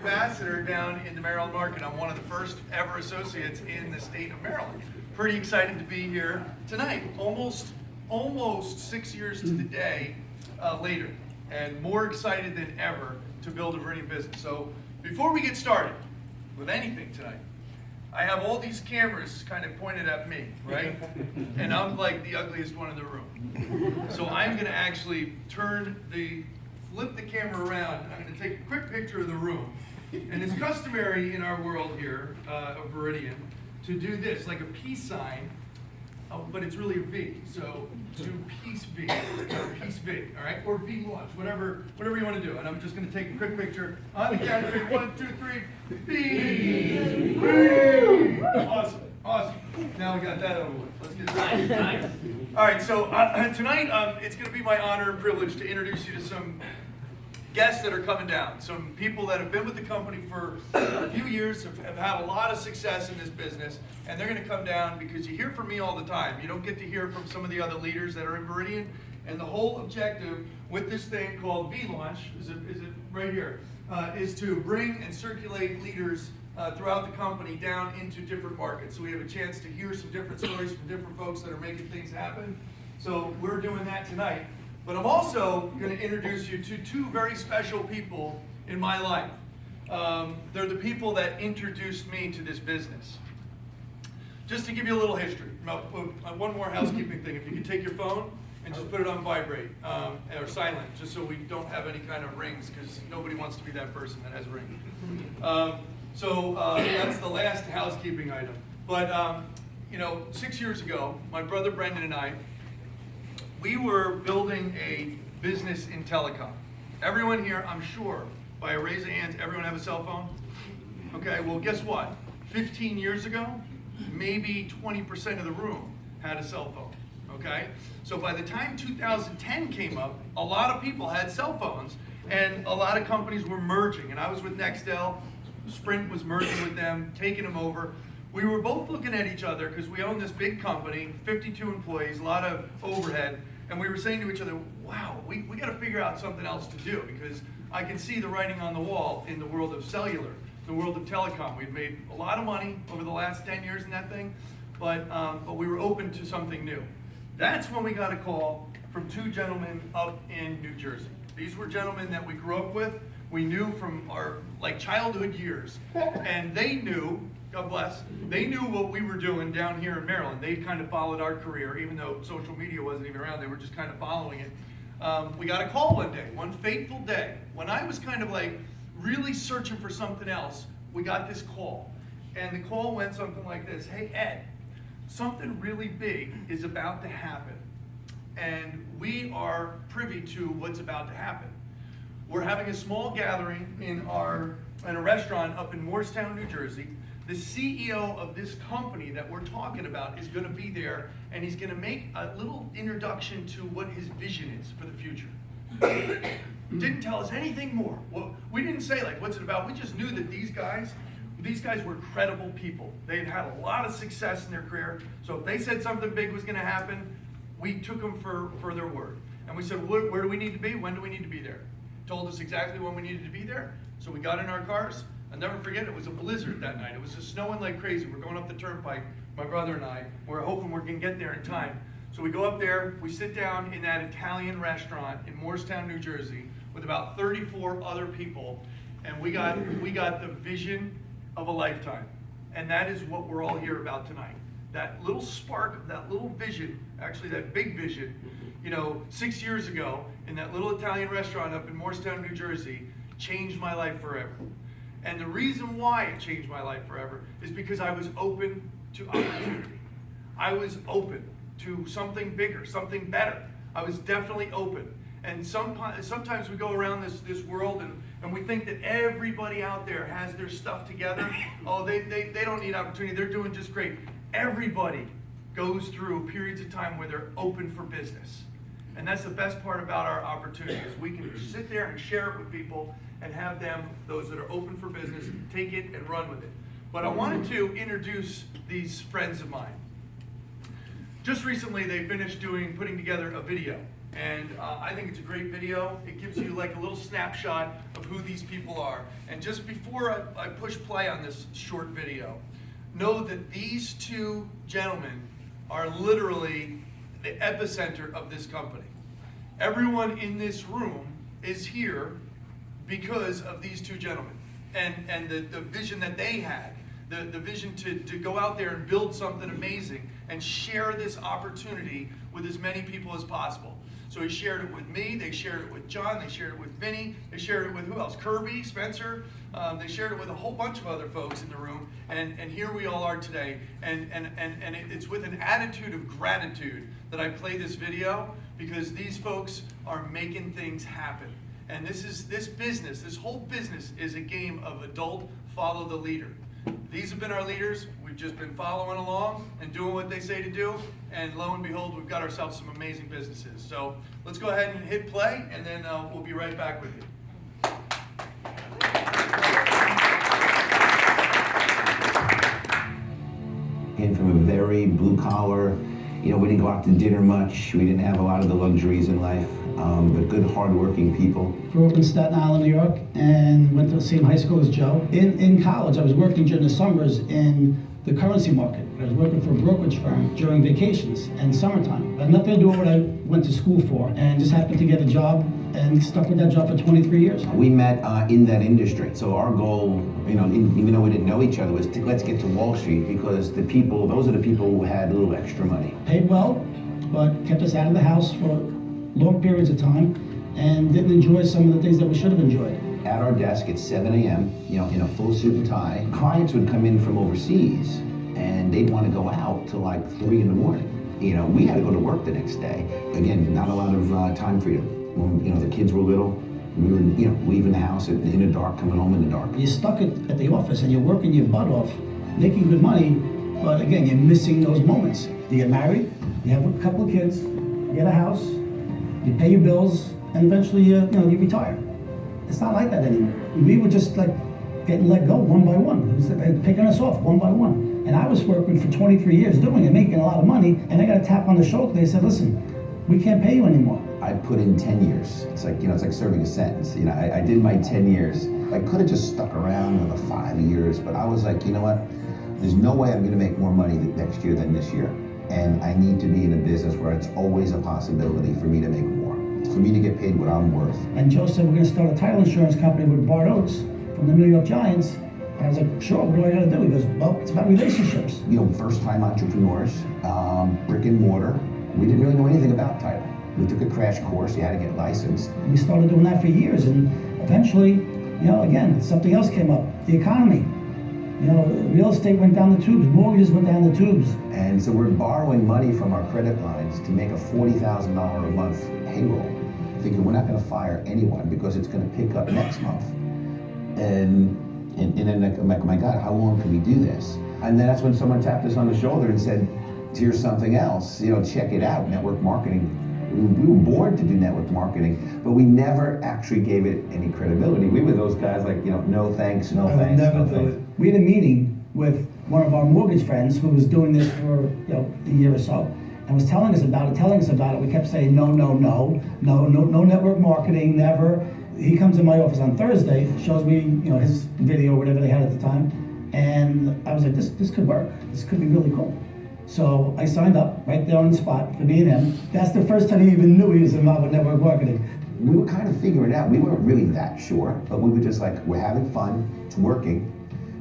ambassador down in the Maryland market. I'm one of the first ever associates in the state of Maryland. Pretty excited to be here tonight, almost 6 years to the day later, and more excited than ever to build a Viridian business. So before we get started with anything tonight, I have all these cameras kind of pointed at me, right? And I'm like the ugliest one in the room. So I'm gonna actually flip the camera around, and I'm gonna take a quick picture of the room. And it's customary in our world here of Viridian to do this, like a peace sign, but it's really a V. So do peace V, all right? Or VLaunch, whatever you want to do. And I'm just going to take a quick picture on the count of 3. 1, 2, 3. V. Awesome. Now we got that over with. Let's get started. All right. So tonight, it's going to be my honor and privilege to introduce you to some guests that are coming down, some people that have been with the company for a few years, have had a lot of success in this business, and they're going to come down because you hear from me all the time. You don't get to hear from some of the other leaders that are in Viridian, and the whole objective with this thing called VLaunch, is it right here, is to bring and circulate leaders throughout the company down into different markets. So we have a chance to hear some different stories from different folks that are making things happen. So we're doing that tonight. But I'm also going to introduce you to two very special people in my life. They're the people that introduced me to this business. Just to give you a little history. One more housekeeping thing. If you could take your phone and just put it on vibrate or silent, just so we don't have any kind of rings, because nobody wants to be that person that has a ring. That's the last housekeeping item. But 6 years ago, my brother Brendan and I, we were building a business in telecom. Everyone here, I'm sure, by a raise of hands, everyone have a cell phone? Okay, well guess what? 15 years ago, maybe 20% of the room had a cell phone, okay? So by the time 2010 came up, a lot of people had cell phones, and a lot of companies were merging, and I was with Nextel, Sprint was merging with them, taking them over. We were both looking at each other because we own this big company, 52 employees, a lot of overhead, and we were saying to each other, wow, we got to figure out something else to do, because I can see the writing on the wall in the world of cellular, the world of telecom. We've made a lot of money over the last 10 years in that thing, but we were open to something new. That's when we got a call from two gentlemen up in New Jersey. These were gentlemen that we grew up with. We knew from our childhood years, and they knew, God bless, they knew what we were doing down here in Maryland. They kind of followed our career, even though social media wasn't even around. They were just kind of following it. We got a call one day, one fateful day, when I was kind of really searching for something else. We got this call, and the call went something like this: hey Ed, something really big is about to happen, and we are privy to what's about to happen. We're having a small gathering in a restaurant up in Morristown, New Jersey. The CEO of this company that we're talking about is going to be there, and he's going to make a little introduction to what his vision is for the future. Didn't tell us anything more. Well, we didn't say what's it about. We just knew that these guys were credible people. They had had a lot of success in their career. So if they said something big was going to happen, we took them for their word. And we said, where do we need to be? When do we need to be there? Told us exactly when we needed to be there. So we got in our cars. I'll never forget, it was a blizzard that night. It was just snowing like crazy. We're going up the turnpike, my brother and I. We're hoping we're going to get there in time. So we go up there, we sit down in that Italian restaurant in Morristown, New Jersey, with about 34 other people, and we got the vision of a lifetime. And that is what we're all here about tonight. That little spark, that little vision, actually that big vision, 6 years ago in that little Italian restaurant up in Morristown, New Jersey, changed my life forever. And the reason why it changed my life forever is because I was open to opportunity. I was open to something bigger, something better. I was definitely open. And sometimes we go around this world and we think that everybody out there has their stuff together. Oh, they don't need opportunity. They're doing just great. Everybody goes through periods of time where they're open for business. And that's the best part about our opportunity, is we can sit there and share it with people and have them, those that are open for business, take it and run with it. But I wanted to introduce these friends of mine. Just recently, they finished putting together a video. And I think it's a great video. It gives you like a little snapshot of who these people are. And just before I push play on this short video, know that these two gentlemen are literally the epicenter of this company. Everyone in this room is here because of these two gentlemen and the vision that they had, the vision to go out there and build something amazing and share this opportunity with as many people as possible. So he shared it with me, they shared it with John, they shared it with Vinny, they shared it with who else? Kirby, Spencer, they shared it with a whole bunch of other folks in the room, and here we all are today. And it's with an attitude of gratitude that I play this video, because these folks are making things happen. And this whole business is a game of adult follow the leader. These have been our leaders. We've just been following along and doing what they say to do. And lo and behold, we've got ourselves some amazing businesses. So let's go ahead and hit play, and then we'll be right back with you. Came from a very blue collar, we didn't go out to dinner much. We didn't have a lot of the luxuries in life, but good, hardworking people. Grew up in Staten Island, New York, and went to the same high school as Joe. In college, I was working during the summers in the currency market. I was working for a brokerage firm during vacations and summertime. It had nothing to do with what I went to school for, and just happened to get a job and stuck with that job for 23 years. We met in that industry. So our goal, even though we didn't know each other, was let's get to Wall Street, because those are the people who had a little extra money. Paid well, but kept us out of the house for long periods of time, and didn't enjoy some of the things that we should have enjoyed. At our desk at 7 a.m., in a full suit and tie, clients would come in from overseas, and they'd want to go out till like 3 in the morning. We had to go to work the next day. Again, not a lot of time freedom. When the kids were little, we were leaving the house in the dark, coming home in the dark. You're stuck at the office and you're working your butt off, making good money, but again, you're missing those moments. You get married, you have a couple of kids, you get a house, you pay your bills, and eventually you retire. It's not like that anymore. We were just like getting let go one by one. It was like picking us off one by one. And I was working for 23 years doing it, making a lot of money, and I got a tap on the shoulder. They said, listen, we can't pay you anymore. I put in 10 years. It's like, it's like serving a sentence. I did my 10 years. I could have just stuck around another 5 years, but I was like, you know what? There's no way I'm gonna make more money next year than this year. And I need to be in a business where it's always a possibility for me to make more. For me to get paid what I'm worth. And Joe said, we're gonna start a title insurance company with Bart Oates from the New York Giants. And I was like, sure, what do I gotta do? He goes, well, it's about relationships. First time entrepreneurs, brick and mortar. We didn't really know anything about title. We took a crash course, you had to get licensed. We started doing that for years, and eventually, again, something else came up, the economy. Real estate went down the tubes, mortgages went down the tubes. And so we're borrowing money from our credit lines to make a $40,000 a month payroll, thinking we're not gonna fire anyone because it's gonna pick up next month. And then I'm like, my God, how long can we do this? And then that's when someone tapped us on the shoulder and said, here's something else, check it out, network marketing. We were born to do network marketing, but we never actually gave it any credibility. We were those guys like, no thanks, no thanks. Never do it. We had a meeting with one of our mortgage friends who was doing this for a year or so, and was telling us about it. We kept saying no network marketing, never. He comes in my office on Thursday, shows me his video, whatever they had at the time, and I was like, this could work. This could be really cool. So I signed up right there on the spot for me and him. That's the first time he even knew he was involved with network marketing. We were kind of figuring it out. We weren't really that sure, but we were just like, we're having fun, it's working,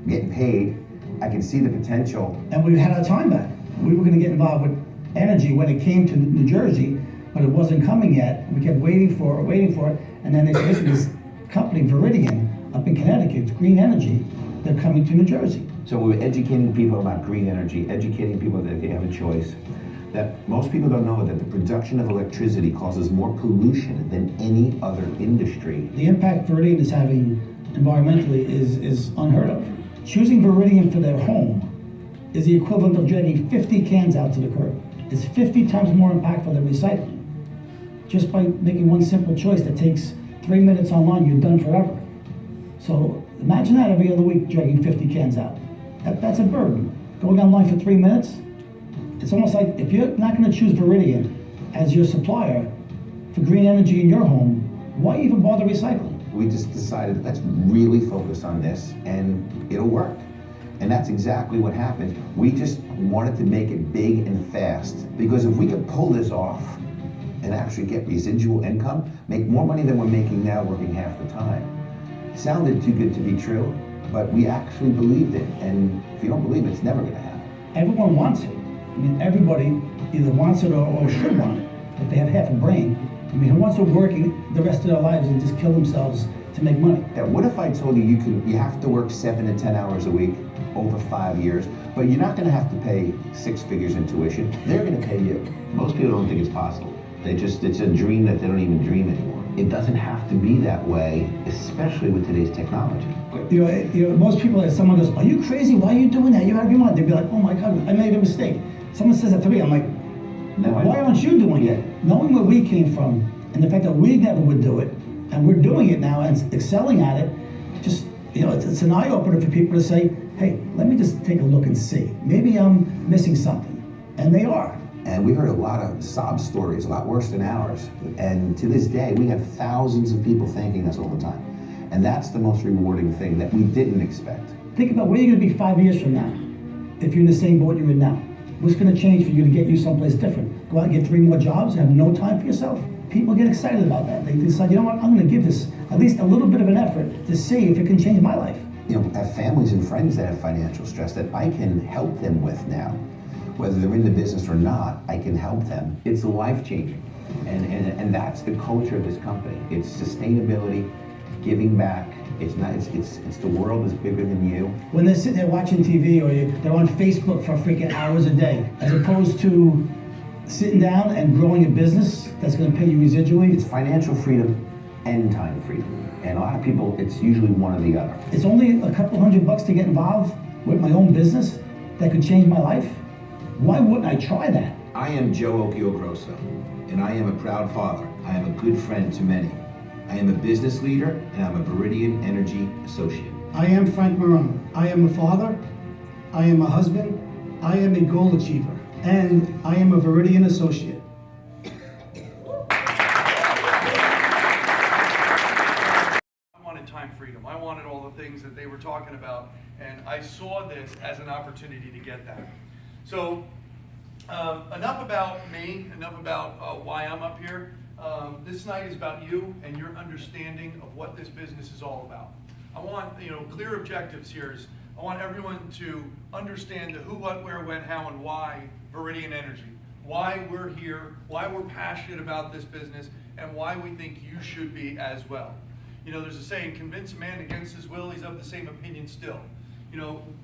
getting paid. I can see the potential. And we had our time back. We were gonna get involved with energy when it came to New Jersey, but it wasn't coming yet. We kept waiting for it, and then they said, listen, this company, Viridian, up in Connecticut, it's green energy, they're coming to New Jersey. So we were educating people about green energy, educating people that they have a choice. That most people don't know that the production of electricity causes more pollution than any other industry. The impact Viridian is having environmentally is unheard of. Choosing Viridian for their home is the equivalent of dragging 50 cans out to the curb. It's 50 times more impactful than recycling. Just by making one simple choice that takes 3 minutes online, you're done forever. So imagine that every other week, dragging 50 cans out. That's a burden. Going online for 3 minutes, it's almost like if you're not going to choose Viridian as your supplier, for green energy in your home, why even bother recycling? We just decided, let's really focus on this and it'll work. And that's exactly what happened. We just wanted to make it big and fast, because if we could pull this off and actually get residual income, make more money than we're making now working half the time. It sounded too good to be true, but we actually believed it. And if you don't believe it, it's never gonna happen. Everyone wants it. I mean, everybody either wants it or should want it, if they have half a brain. I mean, who wants to work the rest of their lives and just kill themselves to make money? Yeah, what if I told you you have to work 7 to 10 hours a week over 5 years, but you're not gonna have to pay 6 figures in tuition, they're gonna pay you. Most people don't think it's possible. It's a dream that they don't even dream anymore. It doesn't have to be that way, especially with today's technology. You know, most people, if someone goes, "Are you crazy? Why are you doing that? You gotta be mind." They'd be like, "Oh my God, I made a mistake." Someone says that to me, I'm like, No, why aren't you doing it? Knowing where we came from and the fact that we never would do it, and we're doing it now and excelling at it, just, you know, it's an eye-opener for people to say, hey, let me just take a look and see. Maybe I'm missing something. And they are. And we heard a lot of sob stories, a lot worse than ours. And to this day, we have thousands of people thanking us all the time. And that's the most rewarding thing that we didn't expect. Think about where you're gonna be 5 years from now, if you're in the same boat you're in now. What's gonna change for you to get you someplace different? Go out and get 3 more jobs and have no time for yourself? People get excited about that. They decide, you know what, I'm gonna give this at least a little bit of an effort to see if it can change my life. You know, I have families and friends that have financial stress that I can help them with now. Whether they're in the business or not, I can help them. It's life-changing. And that's the culture of this company. It's sustainability, giving back. It's the world is bigger than you. When they're sitting there watching TV or they're on Facebook for freaking hours a day, as opposed to sitting down and growing a business that's gonna pay you residually. It's financial freedom and time freedom. And a lot of people, it's usually one or the other. It's only a couple $100 to get involved with my own business that could change my life. Why wouldn't I try that? I am Joe Occhio-Grosso, and I am a proud father. I am a good friend to many. I am a business leader, and I'm a Viridian Energy associate. I am Frank Marone. I am a father. I am a husband. I am a goal achiever. And I am a Viridian associate. I wanted time freedom. I wanted all the things that they were talking about, and I saw this as an opportunity to get that. So, enough about me, enough about why I'm up here. This night is about you and your understanding of what this business is all about. I want, clear objectives here. I want everyone to understand the who, what, where, when, how, and why Viridian Energy. Why we're here, why we're passionate about this business, and why we think you should be as well. There's a saying, convince a man against his will, he's of the same opinion still.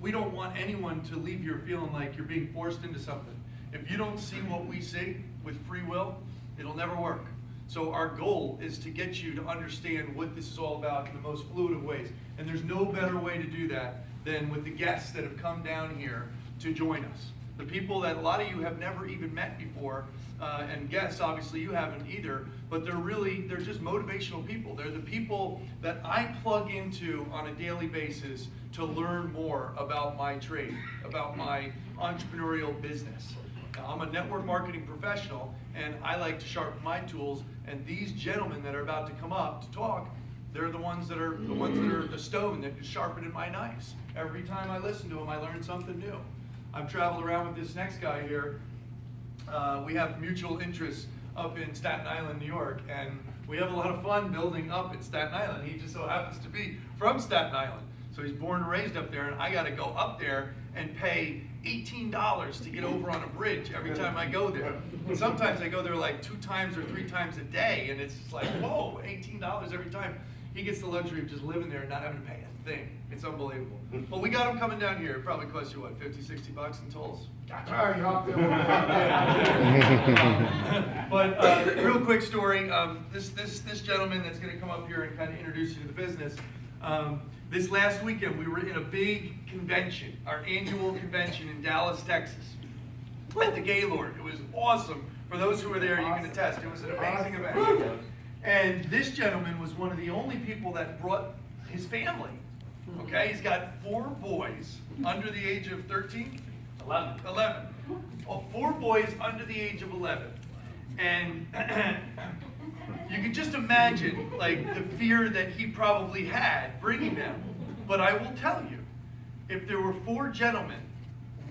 We don't want anyone to leave here feeling like you're being forced into something. If you don't see what we see with free will, it'll never work. So our goal is to get you to understand what this is all about in the most fluid of ways. And there's no better way to do that than with the guests that have come down here to join us. The people that a lot of you have never even met before, and guests, obviously you haven't either, but they're just motivational people. They're the people that I plug into on a daily basis to learn more about my trade, about my entrepreneurial business. Now, I'm a network marketing professional, and I like to sharpen my tools, and these gentlemen that are about to come up to talk, they're the ones that are the stone that is sharpening my knives. Every time I listen to them, I learn something new. I've traveled around with this next guy here. We have mutual interests up in Staten Island, New York, and we have a lot of fun building up in Staten Island. He just so happens to be from Staten Island. So he's born and raised up there, and I gotta go up there and pay $18 to get over on a bridge every time I go there. And sometimes I go there like 2 times or 3 times a day, and it's like, whoa, $18 every time. He gets the luxury of just living there and not having to pay a thing. It's unbelievable. Well, we got him coming down here. It probably costs you, what, 50, 60 bucks in tolls? But real quick story. This gentleman that's going to come up here and kind of introduce you to the business. This last weekend, we were in a big convention, our annual convention in Dallas, Texas, at the Gaylord. It was awesome. For those who were there, you can attest. It was an amazing event. And this gentleman was one of the only people that brought his family. Okay, he's got 4 boys under the age of 13? 11. Oh, 4 boys under the age of 11. And You can just imagine, like, the fear that he probably had bringing them. But I will tell you, if there were 4 gentlemen,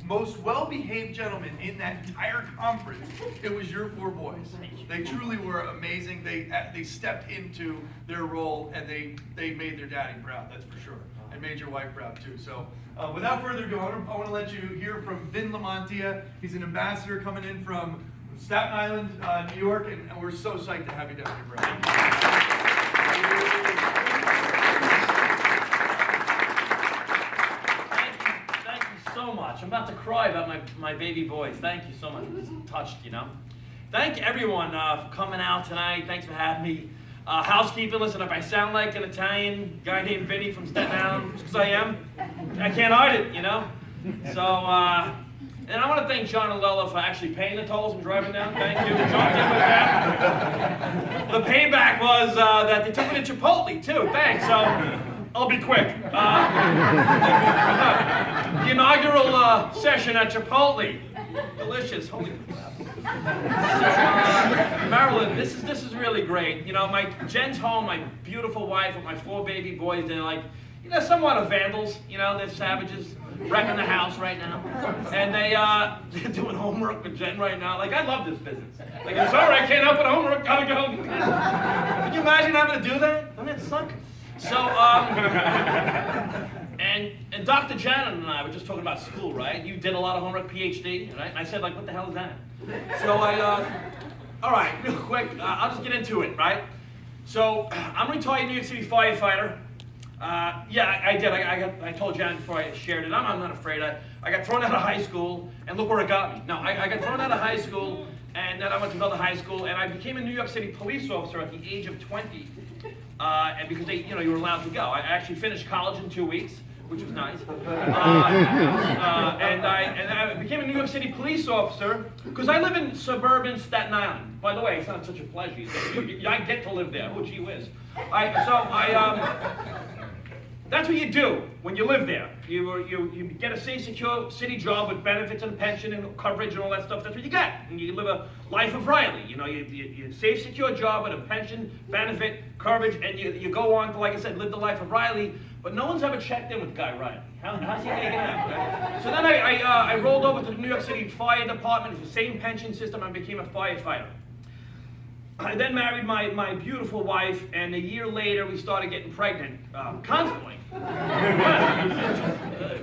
most well-behaved gentlemen in that entire conference, it was your 4 boys. They truly were amazing. They stepped into their role, and they made their daddy proud, that's for sure. And made your wife proud too. So without further ado, I want to let you hear from Vin Lamontia. He's an ambassador coming in from Staten Island, New York, and we're so psyched to have you down here, bro. Thank you so much. I'm about to cry about my baby boys. Thank you so much. I'm just touched, you know. Thank everyone for coming out tonight. Thanks for having me. Housekeeping, listen, if I sound like an Italian guy named Vinny from Staten Island, because I am, I can't hide it, you know? So, and I want to thank John and Lola for actually paying the tolls and driving down. Thank you. John did with that. The payback was that they took me to Chipotle, too. Thanks. So, I'll be quick. The inaugural session at Chipotle. Delicious. Holy crap. Marilyn, this is really great. You know, Jen's home, my beautiful wife with my 4 baby boys. They're like, you know, somewhat of vandals. You know, they're savages, wrecking the house right now. And they're doing homework with Jen right now. Like, I love this business. Like, I'm sorry, I can't help it. Homework, gotta go. Could you imagine having to do that? Doesn't it suck? So, and Dr. Janet and I were just talking about school, right? You did a lot of homework, PhD, right? And I said, like, what the hell is that? So all right, real quick, I'll just get into it, right? So, I'm a retired New York City firefighter. Yeah, I did. I told Janet before I shared it. I'm not afraid. I got thrown out of high school, and look where it got me. No, I got thrown out of high school, and then I went to another high school, and I became a New York City police officer at the age of 20. And because you were allowed to go. I actually finished college in 2 weeks, which was nice. And I became a New York City police officer because I live in suburban Staten Island. By the way, it's not such a pleasure. I get to live there. Oh, gee whiz. That's what you do when you live there. You get a safe, secure city job with benefits and pension and coverage and all that stuff. That's what you get. And you live a life of Riley. You know, you safe, secure job with a pension, benefit, coverage, and you go on to, like I said, live the life of Riley. But no one's ever checked in with Guy Riley. How's he making out? Right? So then I rolled over to the New York City Fire Department. It's the same pension system. I became a firefighter. I then married my beautiful wife, and a year later we started getting pregnant, constantly.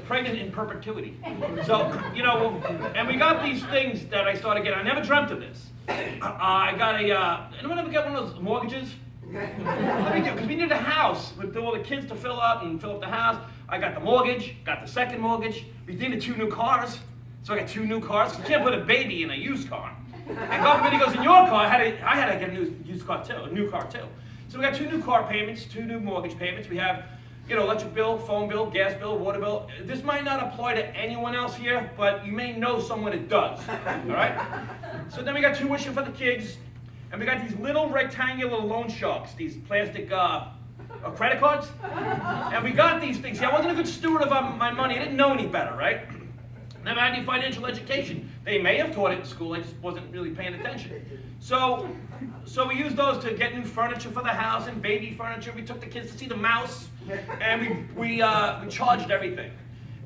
Pregnant in perpetuity. So, you know, and we got these things that I started getting. I never dreamt of this. I got anyone ever get one of those mortgages? Because we needed a house with all the kids to fill up the house. I got the mortgage, got the second mortgage. We needed 2 new cars. So I got 2 new cars. You can't put a baby in a used car. And God forbid he goes in your car. I had to get a new car too. So we got 2 new car payments, 2 new mortgage payments. We have, you know, electric bill, phone bill, gas bill, water bill. This might not apply to anyone else here, but you may know someone it does. All right. So then we got tuition for the kids, and we got these little rectangular loan sharks, these plastic credit cards, and we got these things. See, I wasn't a good steward of my money. I didn't know any better, right? Never had any financial education. They may have taught it in school, I just wasn't really paying attention. So we used those to get new furniture for the house and baby furniture. We took the kids to see the mouse, and we charged everything.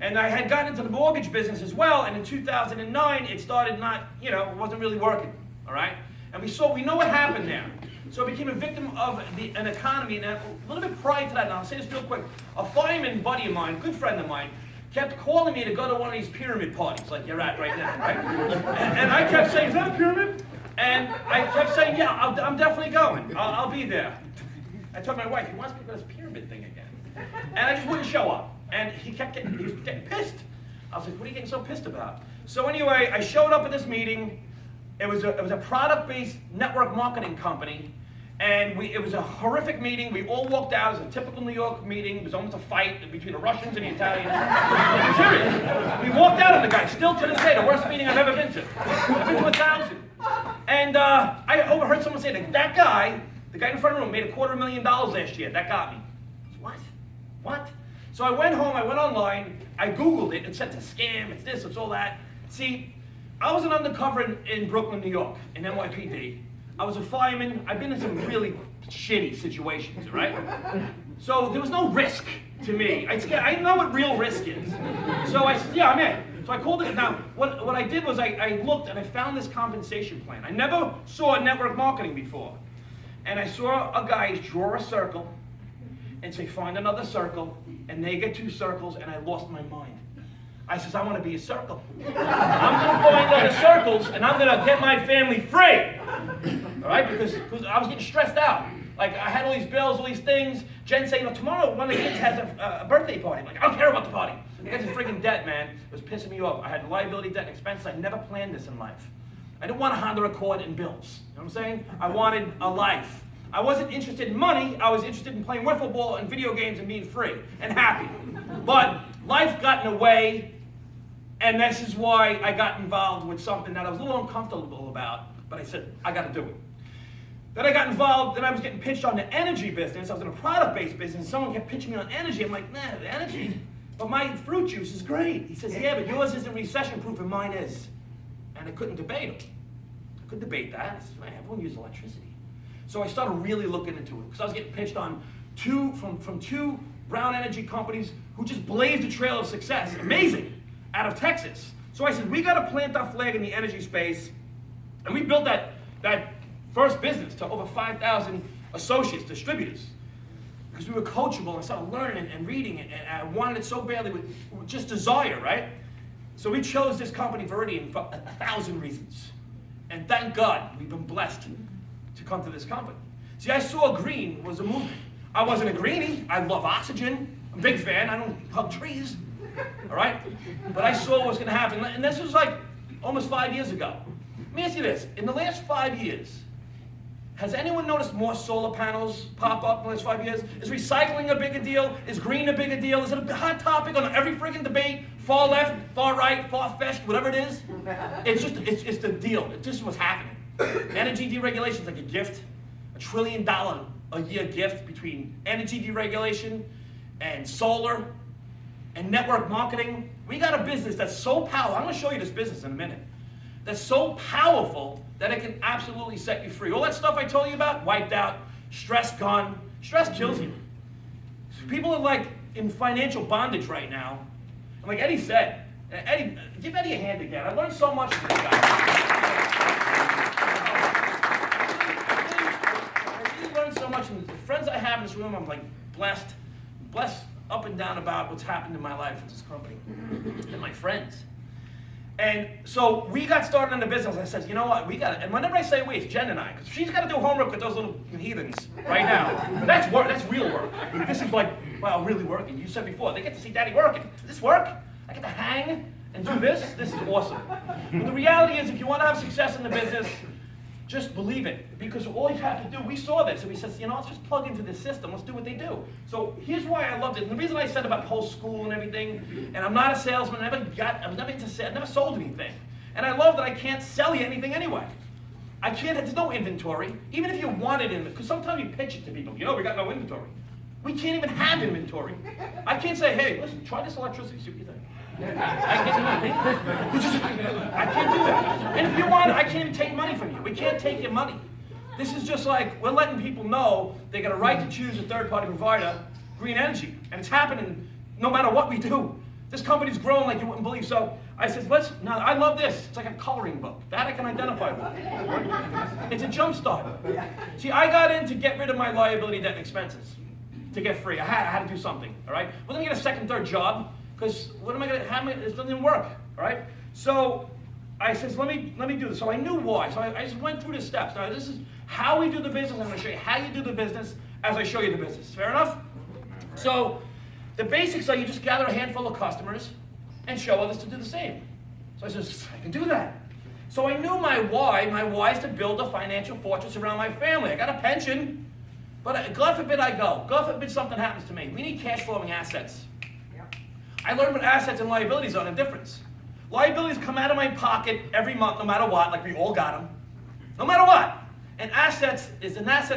And I had gotten into the mortgage business as well, and in 2009, it started it wasn't really working, all right? And we know what happened there. So I became a victim of an economy, and a little bit prior to that, and I'll say this real quick, a fireman buddy of mine, good friend of mine, kept calling me to go to one of these pyramid parties like you're at right now, right? And I kept saying, is that a pyramid? And I kept saying, yeah, I'm definitely going. I'll be there. I told my wife, he wants me to go to this pyramid thing again. And I just wouldn't show up. And he was getting pissed. I was like, what are you getting so pissed about? So anyway, I showed up at this meeting. It was a product-based network marketing company. And it was a horrific meeting. We all walked out. It was a typical New York meeting. It was almost a fight between the Russians and the Italians. I'm serious. We walked out on the guy. Still to this day, the worst meeting I've ever been to. I've been to 1,000. And I overheard someone say that guy, the guy in front of the room, made $250,000 last year. That got me. I said, what? So I went home. I went online. I Googled it. It said it's a scam. It's this. It's all that. See, I was an undercover in Brooklyn, New York, in NYPD. I was a fireman. I've been in some really shitty situations, right? So there was no risk to me. I know what real risk is. So I said, yeah, I'm in. So I called it. Now, what I did was I looked and I found this compensation plan. I never saw network marketing before. And I saw a guy draw a circle and say, find another circle, and they get 2 circles, and I lost my mind. I says, I want to be a circle. I'm going to find other circles, and I'm going to get my family free. All right, because I was getting stressed out. Like, I had all these bills, all these things. Jen saying, tomorrow one of the kids has a birthday party. I'm like, I don't care about the party. I got this freaking debt, man. It was pissing me off. I had liability, debt, and expenses. I never planned this in life. I didn't want a Honda Accord and bills. You know what I'm saying? I wanted a life. I wasn't interested in money. I was interested in playing wiffle ball and video games and being free and happy. But life got in the way, and this is why I got involved with something that I was a little uncomfortable about, but I said, I got to do it. Then I got involved, then I was getting pitched on the energy business. I was in a product-based business. Someone kept pitching me on energy. I'm like, man, the energy, but my fruit juice is great. He says, yeah, but yours isn't recession-proof and mine is. And I couldn't debate him. I couldn't debate that. I said, man, everyone uses electricity. So I started really looking into it because I was getting pitched on from 2 brown energy companies who just blazed a trail of success, amazing, out of Texas. So I said, we got to plant our flag in the energy space, and we built that first business to over 5,000 associates, distributors, because we were coachable and started learning and reading it, and I wanted it so badly with just desire, right? So we chose this company, VLaunch, for 1,000 reasons, and thank God we've been blessed to come to this company. See, I saw green was a movement. I wasn't a greenie. I love oxygen. I'm a big fan. I don't hug trees. All right? But I saw what was going to happen. And this was like almost 5 years ago. Let me ask you this. In the last 5 years, has anyone noticed more solar panels pop up in the last 5 years? Is recycling a bigger deal? Is green a bigger deal? Is it a hot topic on every freaking debate? Far left, far right, far-fetched, whatever it is? It's the deal. It's just what's happening. Energy deregulation is like a gift, $1 trillion a year gift between energy deregulation and solar and network marketing. We got a business that's so powerful. I'm going to show you this business in a minute. That's so powerful that it can absolutely set you free. All that stuff I told you about, wiped out, stress gone. Stress kills you. People are like in financial bondage right now. And like Eddie said, Eddie, give Eddie a hand again. I learned so much from this guy. So much, and the friends I have in this room, I'm like blessed up and down about what's happened in my life with this company and my friends. And so we got started in the business. I said, you know what, we got it. And whenever I say we, it's Jen and I, because she's got to do homework with those little heathens right now. That's work. That's real work. This is like, wow, really working. You said before, they get to see Daddy working. Does this work? I get to hang and do this. This is awesome. But the reality is, if you want to have success in the business, just believe it, because all you have to do, we saw this, and we said, you know, let's just plug into this system, let's do what they do. So here's why I loved it, and the reason I said about the whole school and everything, and I'm not a salesman, I was never into sales, I never sold anything. And I love that I can't sell you anything anyway. I can't, there's no inventory, even if you wanted it, because sometimes you pitch it to people, you know, we got no inventory. We can't even have inventory. I can't say, hey, listen, try this electricity, see what you think. I can't do that. And if you want, I can't even take money from you. We can't take your money. This is just like, we're letting people know they got a right to choose a third-party provider, green energy. And it's happening no matter what we do. This company's grown like you wouldn't believe. So I said, now I love this. It's like a coloring book. That I can identify with. It's a jump start. See, I got in to get rid of my liability, debt, and expenses. To get free. I had to do something, all right? Well, let me get a second, third job. Because what am I going to have? It doesn't work, all right? So I says, let me do this. So I knew why. So I just went through the steps. Now this is how we do the business. I'm going to show you how you do the business as I show you the business. Fair enough? Right. So the basics are you just gather a handful of customers and show others to do the same. So I says, I can do that. So I knew my why. My why is to build a financial fortress around my family. I got a pension, but God forbid I go. God forbid something happens to me. We need cash flowing assets. I learned what assets and liabilities are the difference. Liabilities come out of my pocket every month, no matter what, like we all got them, no matter what. And an asset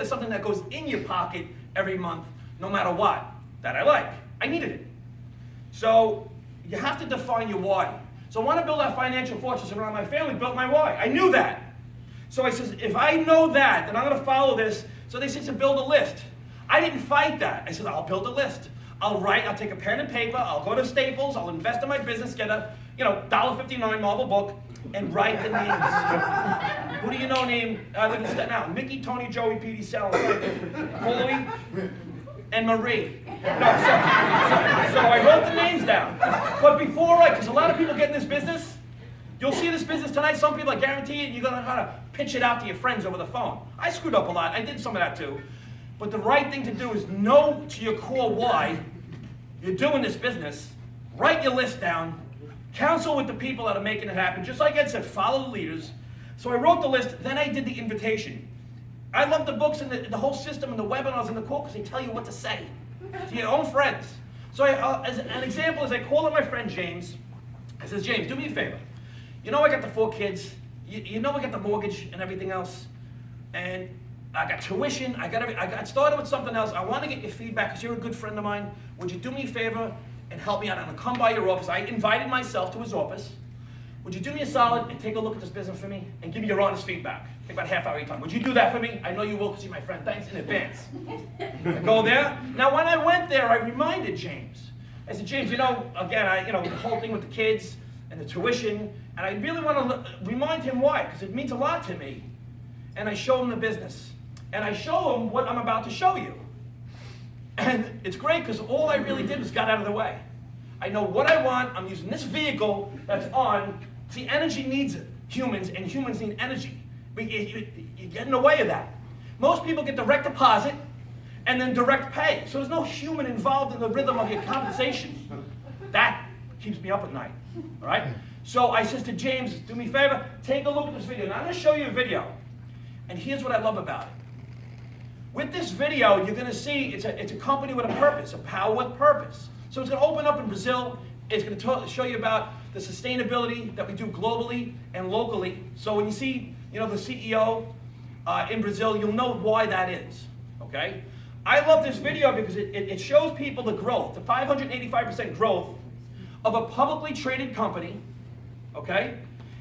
is something that goes in your pocket every month, no matter what, that I like. I needed it. So you have to define your why. So I want to build that financial fortress around my family, built my why. I knew that. So I says, if I know that, then I'm going to follow this. So they said to build a list. I didn't fight that. I said, I'll build a list. I'll take a pen and paper, I'll go to Staples, I'll invest in my business, get a, $1.59 marble book, and write the names. Who do you know named, I live in Staten Island, Mickey, Tony, Joey, Petey, Sal, Chloe, and Marie. No, so I wrote the names down. But because a lot of people get in this business, you'll see this business tonight, some people, I guarantee it, you're going to kind of pitch it out to your friends over the phone. I screwed up a lot, I did some of that too. But the right thing to do is know to your core why you're doing this business, write your list down, counsel with the people that are making it happen. Just like Ed said, follow the leaders. So I wrote the list, then I did the invitation. I love the books and the whole system and the webinars and the quote because they tell you what to say to your own friends. So as an example, as I call up my friend James, I says, James, do me a favor. I got the 4 kids, I got the mortgage and everything else, and I got tuition, I got started with something else. I want to get your feedback because you're a good friend of mine. Would you do me a favor and help me out? I'm going to come by your office. I invited myself to his office. Would you do me a solid and take a look at this business for me and give me your honest feedback? Take about a half hour of your time. Would you do that for me? I know you will because you're my friend. Thanks in advance. I go there. Now, when I went there, I reminded James. I said, James, again, the whole thing with the kids and the tuition, and I really want to remind him why, because it means a lot to me. And I show him the business. And I show him what I'm about to show you. And it's great because all I really did was got out of the way. I know what I want. I'm using this vehicle that's on. See, energy needs humans, and humans need energy. But you get in the way of that. Most people get direct deposit and then direct pay. So there's no human involved in the rhythm of your compensation. That keeps me up at night. All right? So I says to James, do me a favor, take a look at this video. Now I'm going to show you a video. And here's what I love about it. With this video, you're going to see it's a company with a purpose, a power with purpose. So it's going to open up in Brazil. It's going to show you about the sustainability that we do globally and locally. So when you see, the CEO in Brazil, you'll know why that is. Okay? I love this video because it shows people the growth, the 585% growth of a publicly traded company. Okay?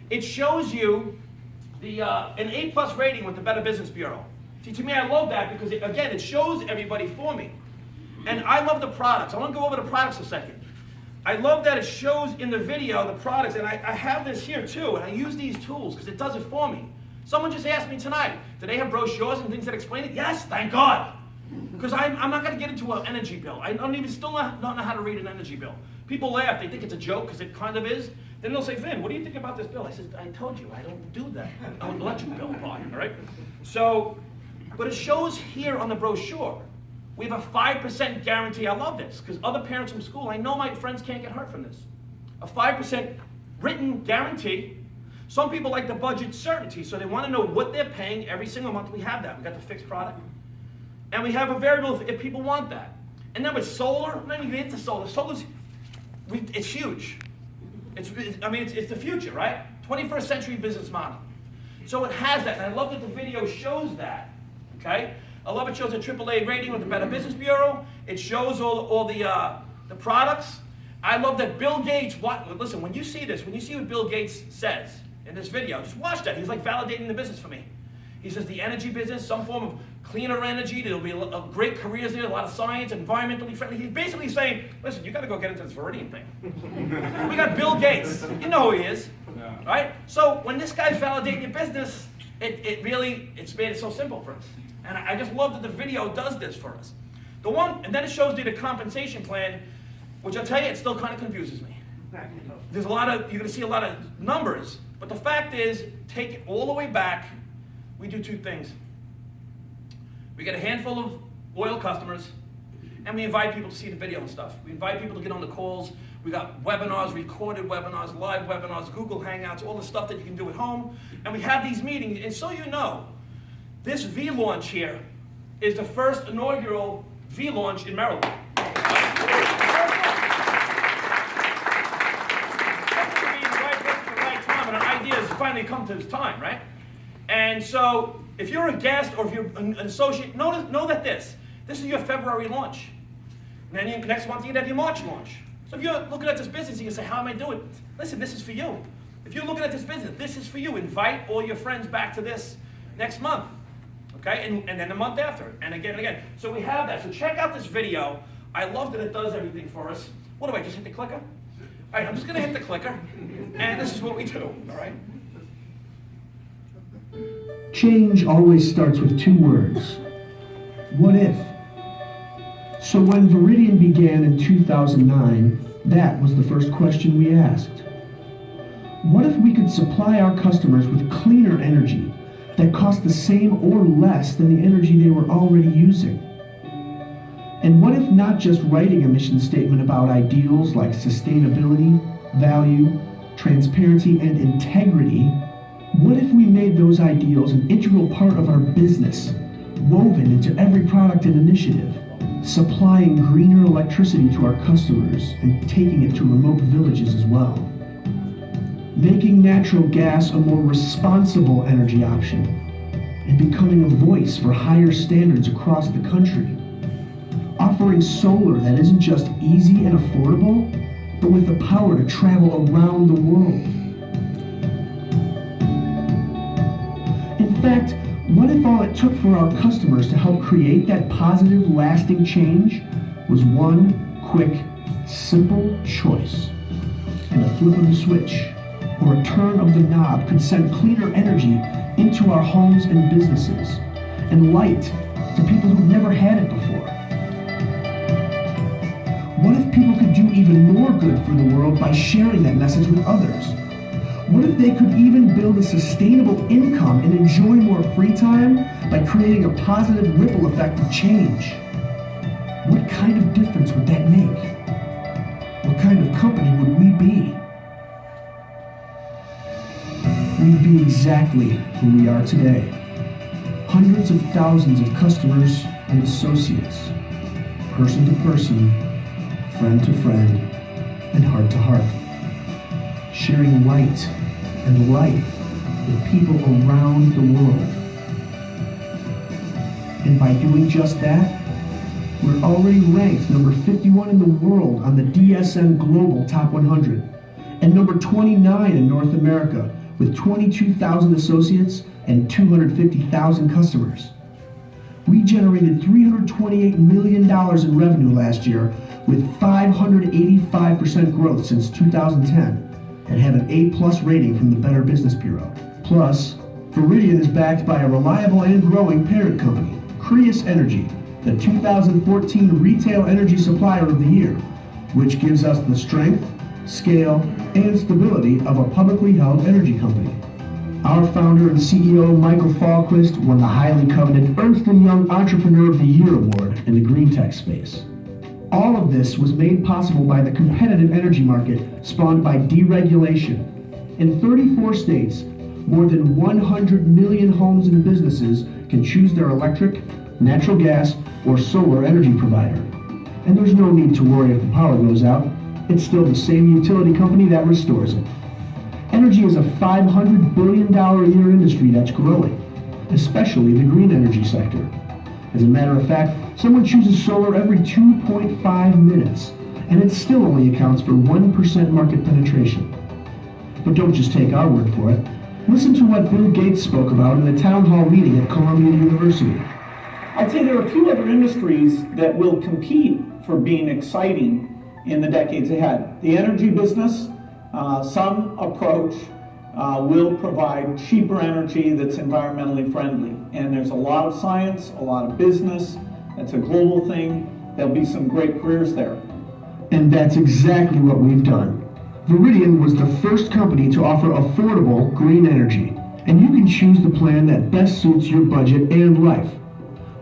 It shows you an A+ rating with the Better Business Bureau. See, to me, I love that because, it shows everybody for me. And I love the products. I want to go over the products a second. I love that it shows in the video the products, and I have this here too, and I use these tools because it does it for me. Someone just asked me tonight, do they have brochures and things that explain it? Yes, thank God. Because I'm not going to get into an energy bill. I still don't know how to read an energy bill. People laugh, they think it's a joke because it kind of is. Then they'll say, Vin, what do you think about this bill? I said, I told you, I don't do that. I'm an electric bill part, all right? So, but it shows here on the brochure, we have a 5% guarantee. I love this, because other parents from school, I know my friends can't get hurt from this. A 5% written guarantee. Some people like the budget certainty, so they want to know what they're paying every single month. We have that. We got the fixed product. And we have a variable if people want that. And then with solar, I'm not even into solar. Solar's, it's huge. It's the future, right? 21st century business model. So it has that, and I love that the video shows that. Okay? I love it shows a AAA rating with the Better Business Bureau. It shows all the products. I love that Bill Gates, listen, when you see this, when you see what Bill Gates says in this video, just watch that. He's like validating the business for me. He says the energy business, some form of cleaner energy, there'll be a great careers there, a lot of science, environmentally friendly. He's basically saying, listen, you got to go get into this Viridian thing. We got Bill Gates. You know who he is, right? So when this guy's validating your business, it's made it so simple for us. And I just love that the video does this for us. And then it shows you the compensation plan, which I'll tell you, it still kind of confuses me. You're going to see a lot of numbers, but the fact is, take it all the way back, we do 2 things. We get a handful of loyal customers, and we invite people to see the video and stuff. We invite people to get on the calls. We got webinars, recorded webinars, live webinars, Google Hangouts, all the stuff that you can do at home. And we have these meetings, and so you know, this VLaunch here is the first inaugural VLaunch in Maryland. An idea has finally come to its time, right? And so, if you're a guest or if you're an associate, know that this is your February launch. And then next month you have your March launch. So if you're looking at this business, you can say, how am I doing? Listen, this is for you. If you're looking at this business, this is for you. Invite all your friends back to this next month. Okay, and then the month after, and again and again. So we have that. So check out this video. I love that it does everything for us. What do I just hit the clicker? All right, I'm just gonna hit the clicker, and this is what we do, all right? Change always starts with two words. What if? So when Viridian began in 2009, that was the first question we asked. What if we could supply our customers with cleaner energy that cost the same or less than the energy they were already using? And what if not just writing a mission statement about ideals like sustainability, value, transparency, and integrity, what if we made those ideals an integral part of our business, woven into every product and initiative, supplying greener electricity to our customers and taking it to remote villages as well? Making natural gas a more responsible energy option and becoming a voice for higher standards across the country. Offering solar that isn't just easy and affordable, but with the power to travel around the world. In fact, what if all it took for our customers to help create that positive, lasting change was one quick, simple choice? And a flip of the switch or a turn of the knob could send cleaner energy into our homes and businesses, and light to people who've never had it before. What if people could do even more good for the world by sharing that message with others? What if they could even build a sustainable income and enjoy more free time by creating a positive ripple effect of change? What kind of difference would that make? What kind of company would we be? We'd be exactly who we are today. Hundreds of thousands of customers and associates, person to person, friend to friend, and heart to heart, sharing light and life with people around the world. And by doing just that, we're already ranked number 51 in the world on the DSM Global Top 100, and number 29 in North America with 22,000 associates and 250,000 customers. We generated $328 million in revenue last year with 585% growth since 2010 and have an A+ rating from the Better Business Bureau. Plus, Viridian is backed by a reliable and growing parent company, Creus Energy, the 2014 Retail Energy Supplier of the Year, which gives us the strength, scale, and stability of a publicly held energy company. Our founder and CEO, Michael Fahlquist, won the highly coveted Ernst & Young Entrepreneur of the Year Award in the green tech space. All of this was made possible by the competitive energy market spawned by deregulation. In 34 states, more than 100 million homes and businesses can choose their electric, natural gas, or solar energy provider. And there's no need to worry if the power goes out. It's still the same utility company that restores it. Energy is a $500 billion a year industry that's growing, especially the green energy sector. As a matter of fact, someone chooses solar every 2.5 minutes, and it still only accounts for 1% market penetration. But don't just take our word for it. Listen to what Bill Gates spoke about in a town hall meeting at Columbia University. I'd say there are a few other industries that will compete for being exciting in the decades ahead. The energy business, some approach will provide cheaper energy that's environmentally friendly. And there's a lot of science, a lot of business. It's a global thing. There'll be some great careers there. And that's exactly what we've done. Viridian was the first company to offer affordable green energy, and you can choose the plan that best suits your budget and life.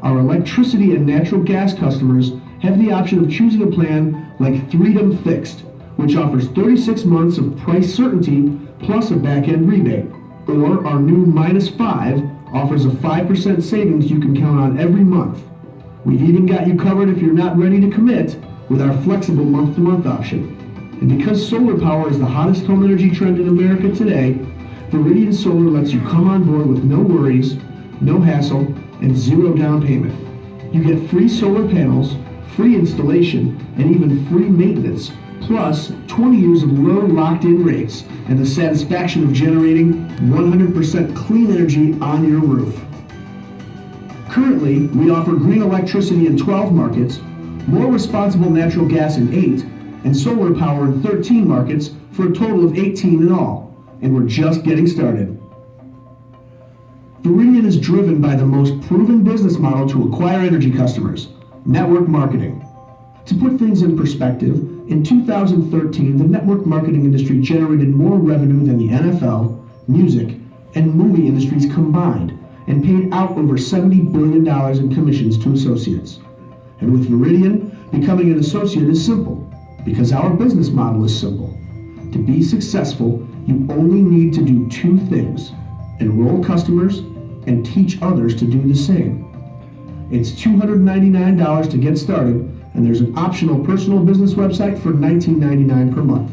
Our electricity and natural gas customers have the option of choosing a plan like Freedom Fixed, which offers 36 months of price certainty plus a back-end rebate. Or our new -5 offers a 5% savings you can count on every month. We've even got you covered if you're not ready to commit with our flexible month-to-month option. And because solar power is the hottest home energy trend in America today, Viridian Solar lets you come on board with no worries, no hassle, and zero down payment. You get free solar panels, free installation, and even free maintenance, plus 20 years of low locked-in rates and the satisfaction of generating 100% clean energy on your roof. Currently, we offer green electricity in 12 markets, more responsible natural gas in 8, and solar power in 13 markets for a total of 18 in all, and we're just getting started. Veridian is driven by the most proven business model to acquire energy customers, network marketing. To put things in perspective, in 2013, the network marketing industry generated more revenue than the NFL, music, and movie industries combined, and paid out over $70 billion in commissions to associates. And with Veridian, becoming an associate is simple, because our business model is simple. To be successful, you only need to do 2 things: enroll customers and teach others to do the same. It's $299 to get started, and there's an optional personal business website for $19.99 per month.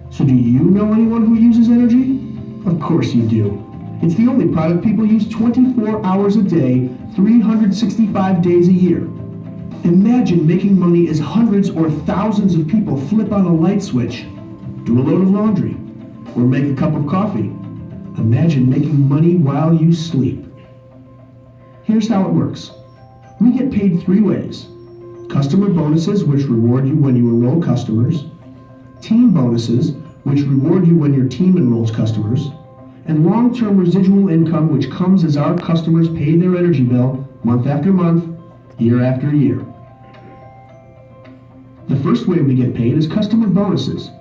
So do you know anyone who uses energy? Of course you do. It's the only product people use 24 hours a day, 365 days a year. Imagine making money as hundreds or thousands of people flip on a light switch, do a load of laundry, or make a cup of coffee. Imagine making money while you sleep. Here's how it works. We get paid 3 ways. Customer bonuses, which reward you when you enroll customers. Team bonuses, which reward you when your team enrolls customers. And long-term residual income, which comes as our customers pay their energy bill month after month, year after year. The first way we get paid is customer bonuses.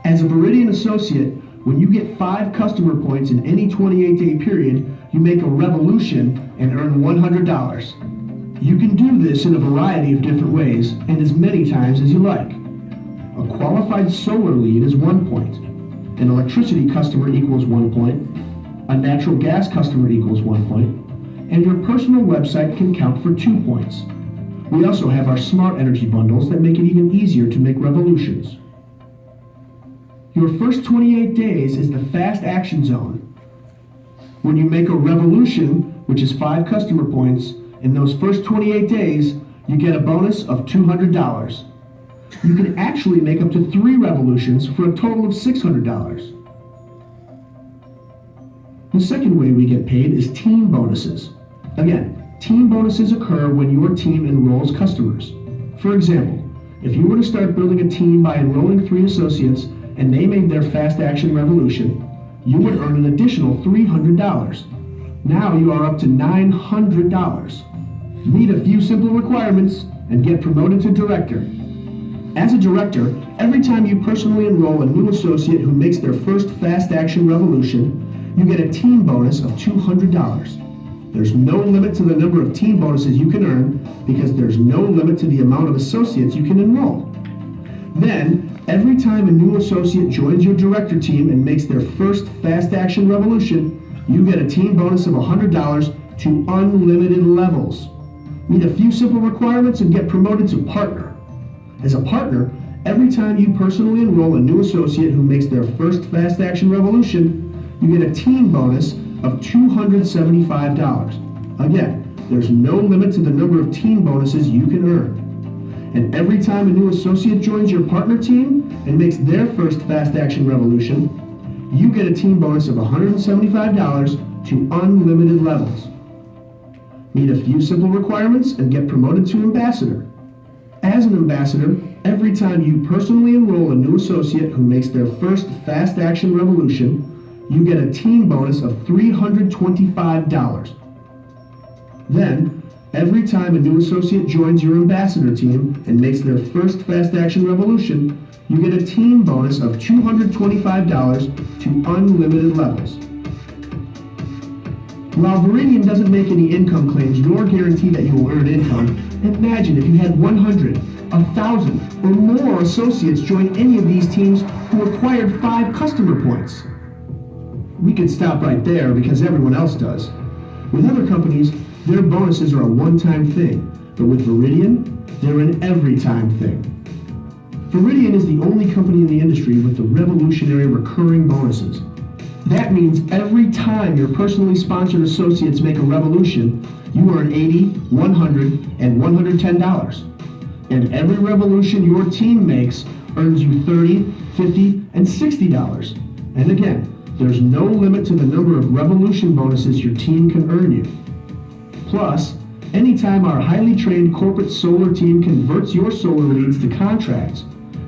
As a Veridian associate, when you get 5 customer points in any 28-day period, you make a revolution and earn $100. You can do this in a variety of different ways and as many times as you like. A qualified solar lead is 1 point. An electricity customer equals 1 point. A natural gas customer equals 1 point. And your personal website can count for 2 points. We also have our smart energy bundles that make it even easier to make revolutions. Your first 28 days is the fast action zone. When you make a revolution, which is 5 customer points, in those first 28 days, you get a bonus of $200. You can actually make up to 3 revolutions for a total of $600. The second way we get paid is team bonuses. Again, team bonuses occur when your team enrolls customers. For example, if you were to start building a team by enrolling 3 associates and they made their fast action revolution, you would earn an additional $300. Now you are up to $900. Meet a few simple requirements and get promoted to director. As a director, every time you personally enroll a new associate who makes their first fast action revolution, you get a team bonus of $200. There's no limit to the number of team bonuses you can earn because there's no limit to the amount of associates you can enroll. Then, every time a new associate joins your director team and makes their first fast action revolution, you get a team bonus of $100 to unlimited levels. Meet a few simple requirements and get promoted to partner. As a partner, every time you personally enroll a new associate who makes their first fast action revolution, you get a team bonus of $275. Again, there's no limit to the number of team bonuses you can earn. And every time a new associate joins your partner team and makes their first fast action revolution, you get a team bonus of $175 to unlimited levels. Meet a few simple requirements and get promoted to ambassador. As an ambassador, every time you personally enroll a new associate who makes their first fast action revolution, you get a team bonus of $325. Then, every time a new associate joins your ambassador team and makes their first fast action revolution, you get a team bonus of $225 to unlimited levels. While Veridian doesn't make any income claims nor guarantee that you will earn income, imagine if you had 100, 1,000, or more associates join any of these teams who acquired 5 customer points. We could stop right there because everyone else does. With other companies, their bonuses are a one-time thing, but with Veridian, they're an every-time thing. Veridian is the only company in the industry with the revolutionary recurring bonuses. That means every time your personally sponsored associates make a revolution, you earn $80, $100, and $110. And every revolution your team makes earns you $30, $50, and $60. And again, there's no limit to the number of Revolution bonuses your team can earn you. Plus, anytime our highly trained corporate solar team converts your solar leads to contracts,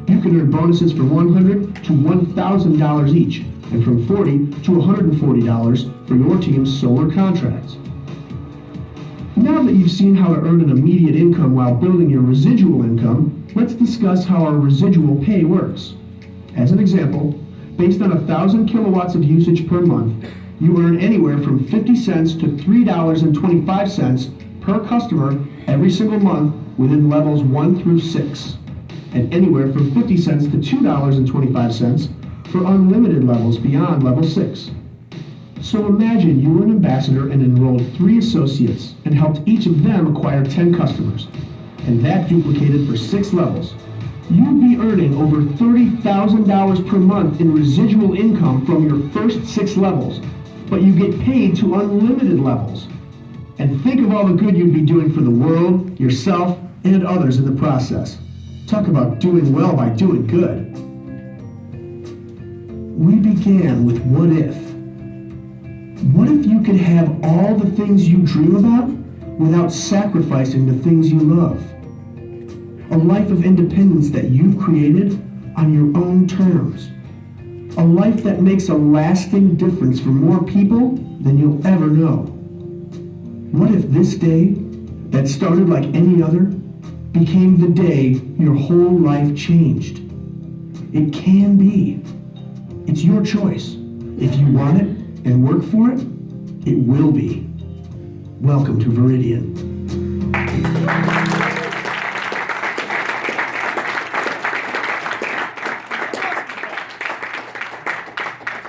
you can earn bonuses from $100 to $1,000 each, and from $40 to $140 for your team's solar contracts. Now that you've seen how to earn an immediate income while building your residual income, let's discuss how our residual pay works. As an example, based on 1,000 kilowatts of usage per month, you earn anywhere from 50 cents to $3.25 per customer every single month within levels 1 through 6, and anywhere from 50 cents to $2.25 for unlimited levels beyond level 6. So imagine you were an ambassador and enrolled 3 associates and helped each of them acquire 10 customers, and that duplicated for 6 levels. You'd be earning over $30,000 per month in residual income from your first 6 levels, but you get paid to unlimited levels. And think of all the good you'd be doing for the world, yourself, and others in the process. Talk about doing well by doing good. We began with what if. What if you could have all the things you dream about without sacrificing the things you love? A life of independence that you've created on your own terms. A life that makes a lasting difference for more people than you'll ever know. What if this day, that started like any other, became the day your whole life changed? It can be. It's your choice. If you want it and work for it, it will be. Welcome to Viridian.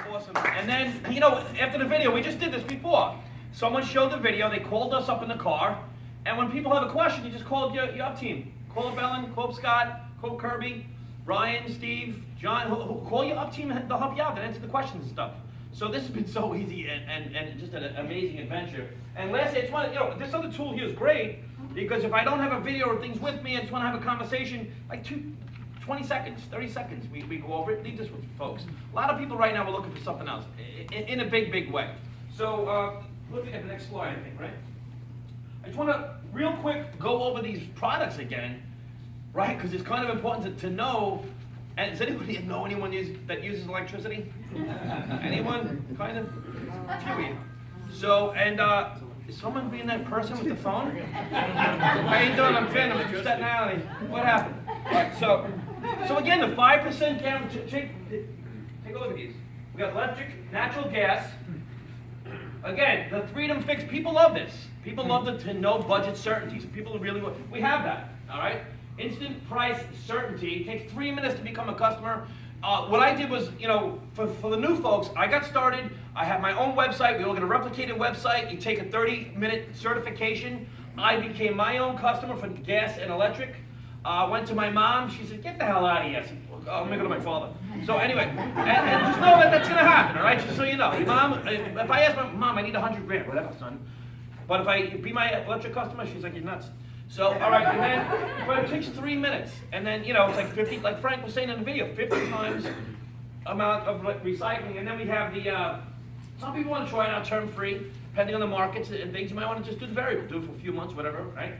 Awesome. And then, you know, after the video, we just did this before. Someone showed the video, they called us up in the car, and when people have a question, you just call up your up team. Call up Ellen, call up Scott, call up Kirby, Ryan, Steve, John, call your up team, they'll help you out and answer the questions and stuff. So this has been so easy and just an amazing adventure. And lastly, I just want to, you know, this other tool here is great because if I don't have a video or things with me, I just want to have a conversation, like 20 seconds, 30 seconds, we go over it, leave this with folks. A lot of people right now are looking for something else in a big, big way. So look at the next slide, I think, right? I just want to real quick go over these products again, right? Because it's kind of important to know. And does anybody know anyone that uses electricity? Anyone? Kind of? A few of you. So, and is someone being that person with the phone? How you doing? I'm Finn. I'm from Staten Island. What happened? All right, so again, the 5% guarantee. Take a look at these. We got electric, natural gas. Again, the freedom fix. People love this. People love to know budget certainty. So people really want. We have that. All right. Instant price certainty. It takes 3 minutes to become a customer. What I did was, you know, for the new folks, I got started. I have my own website. We all get a replicated website. You take a 30-minute certification. I became my own customer for gas and electric. Went to my mom. She said, "Get the hell out of here." I said, "I'm gonna go to my father." So anyway, and just know that that's gonna happen, all right? Just so you know, mom. If I ask my mom, I need 100 grand, whatever, son. But if I be my electric customer, she's like, "You're nuts." So, all right, and then, but it takes 3 minutes. And then, you know, it's like 50, like Frank was saying in the video, 50 times amount of recycling. And then we have the, some people want to try it out term-free, depending on the markets and things. You might want to just do the variable, do it for a few months, whatever, right?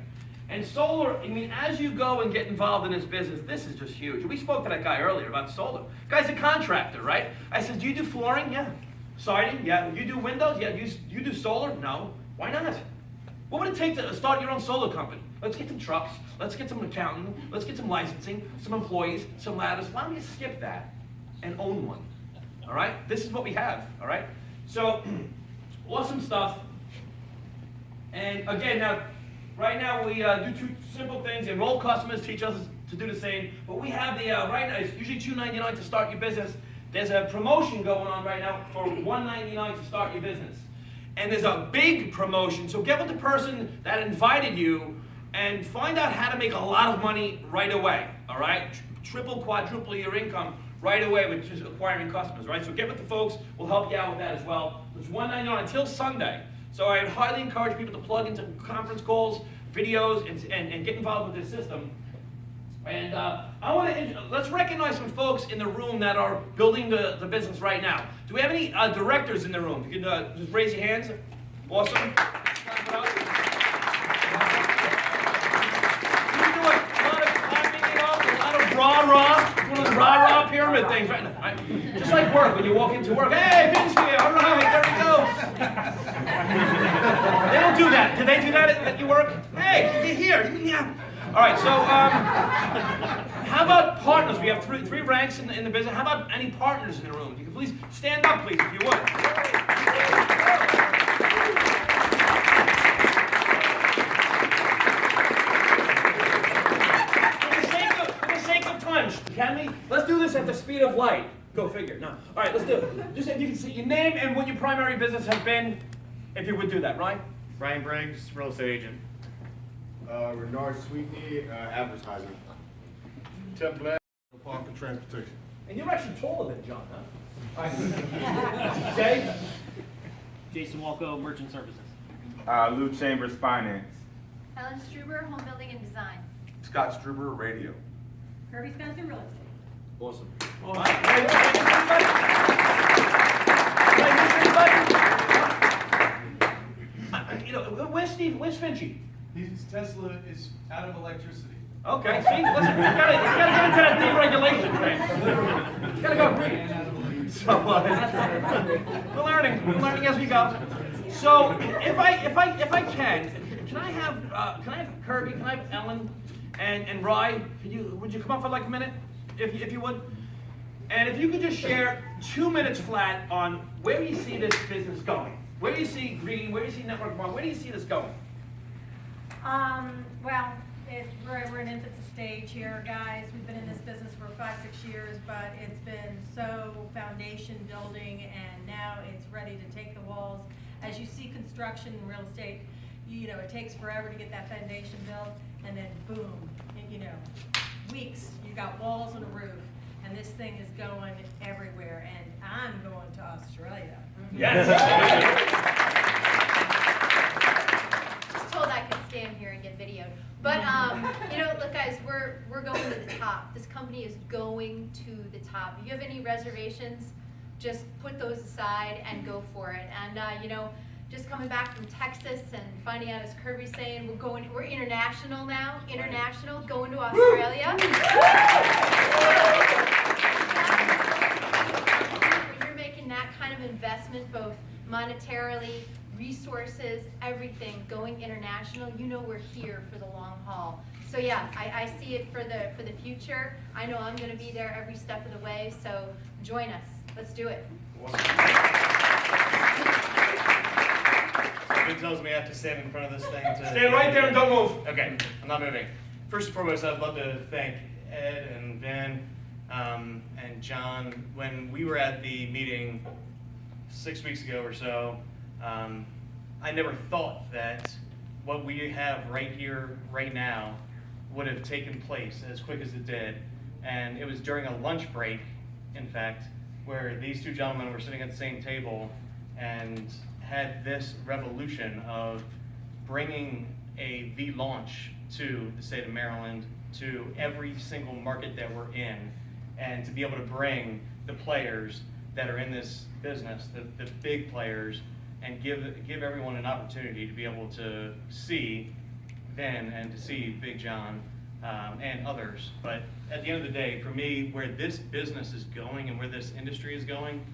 And solar, I mean, as you go and get involved in this business, this is just huge. We spoke to that guy earlier about solar. Guy's a contractor, right? I said, "Do you do flooring?" "Yeah." "Siding?" "Yeah." "You do windows?" "Yeah." You do solar?" "No." "Why not?" What would it take to start your own solar company? Let's get some trucks, let's get some accounting, let's get some licensing, some employees, some ladders. Why don't you skip that and own one? All right? This is what we have, all right? So, awesome stuff. And again, now, right now we do 2 simple things. Enroll customers, teach us to do the same. But we have the, right now, it's usually $2.99 to start your business. There's a promotion going on right now for $1.99 to start your business. And there's a big promotion, so get with the person that invited you and find out how to make a lot of money right away, all right? Triple, quadruple your income right away with just acquiring customers, right? So get with the folks, we'll help you out with that as well. It's $1.99 until Sunday. So I would highly encourage people to plug into conference calls, videos, and get involved with this system. And I want to let's recognize some folks in the room that are building the business right now. Do we have any directors in the room? You can just raise your hands. Awesome. Clap it up. You can do a lot of clapping, a lot of rah-rah. It's one of the rah-rah pyramid things, right? Just like work, when you walk into work, hey, Vince here, all right, there he goes. They don't do that. Do they do that at your work? Hey, you're here. Yeah. All right, so how about partners? We have three ranks in the business. How about any partners in the room? If you could please stand up, please, if you would. For the sake of time, can we? Let's do this at the speed of light. Go figure. No. All right, let's do it. Just if you can say your name and what your primary business has been, if you would do that, right? Ryan Briggs, real estate agent. Renard Sweetney, advertising. Tim Black, Park and Transportation. And you're actually taller than John, huh? All right. Jay? Jason Walco, Merchant Services. Lou Chambers, Finance. Helen Struber, Home Building and Design. Scott Struber, Radio. Kirby Spencer, Real Estate. Awesome. All right. You know, where's Steve? Where's Finchy? His Tesla is out of electricity. Okay, see, listen, you gotta get into that deregulation thing. You gotta go green. So, we're learning as we go. So, if I can I have Kirby, can I have Ellen and Rye? Would you come up for like a minute, if you would? And if you could just share 2 minutes flat on where you see this business going. Where do you see green? Where do you see network marketing? Where do you see this going? Well, we're in infancy stage here, guys. We've been in this business for 5-6 years, but it's been so foundation building, and now it's ready to take the walls. As you see construction in real estate, you know, it takes forever to get that foundation built, and then boom, you know, weeks, you got walls and a roof, and this thing is going everywhere, and I'm going to Australia. Yes. Told I could stand here and get videoed. But you know, look guys, we're going to the top. This company is going to the top. If you have any reservations, just put those aside and go for it. And you know, just coming back from Texas and finding out, as Kirby's saying, we're international now. International, going to Australia. When you're making that kind of investment, both monetarily, resources, everything, going international, you know we're here for the long haul. So yeah, I see it for the future. I know I'm going to be there every step of the way, so join us. Let's do it. It tells me I have to stand in front of this thing to... Stay right there and don't move. Okay, I'm not moving. First and foremost, I'd love to thank Ed and Ben and John. When we were at the meeting 6 weeks ago or so, I never thought that what we have right here, right now, would have taken place as quick as it did. And it was during a lunch break, in fact, where these two gentlemen were sitting at the same table and had this revolution of bringing a VLaunch to the state of Maryland, to every single market that we're in, and to be able to bring the players that are in this business, the big players, and give everyone an opportunity to be able to see Vin and to see Big John and others. But at the end of the day, for me, where this business is going and where this industry is going,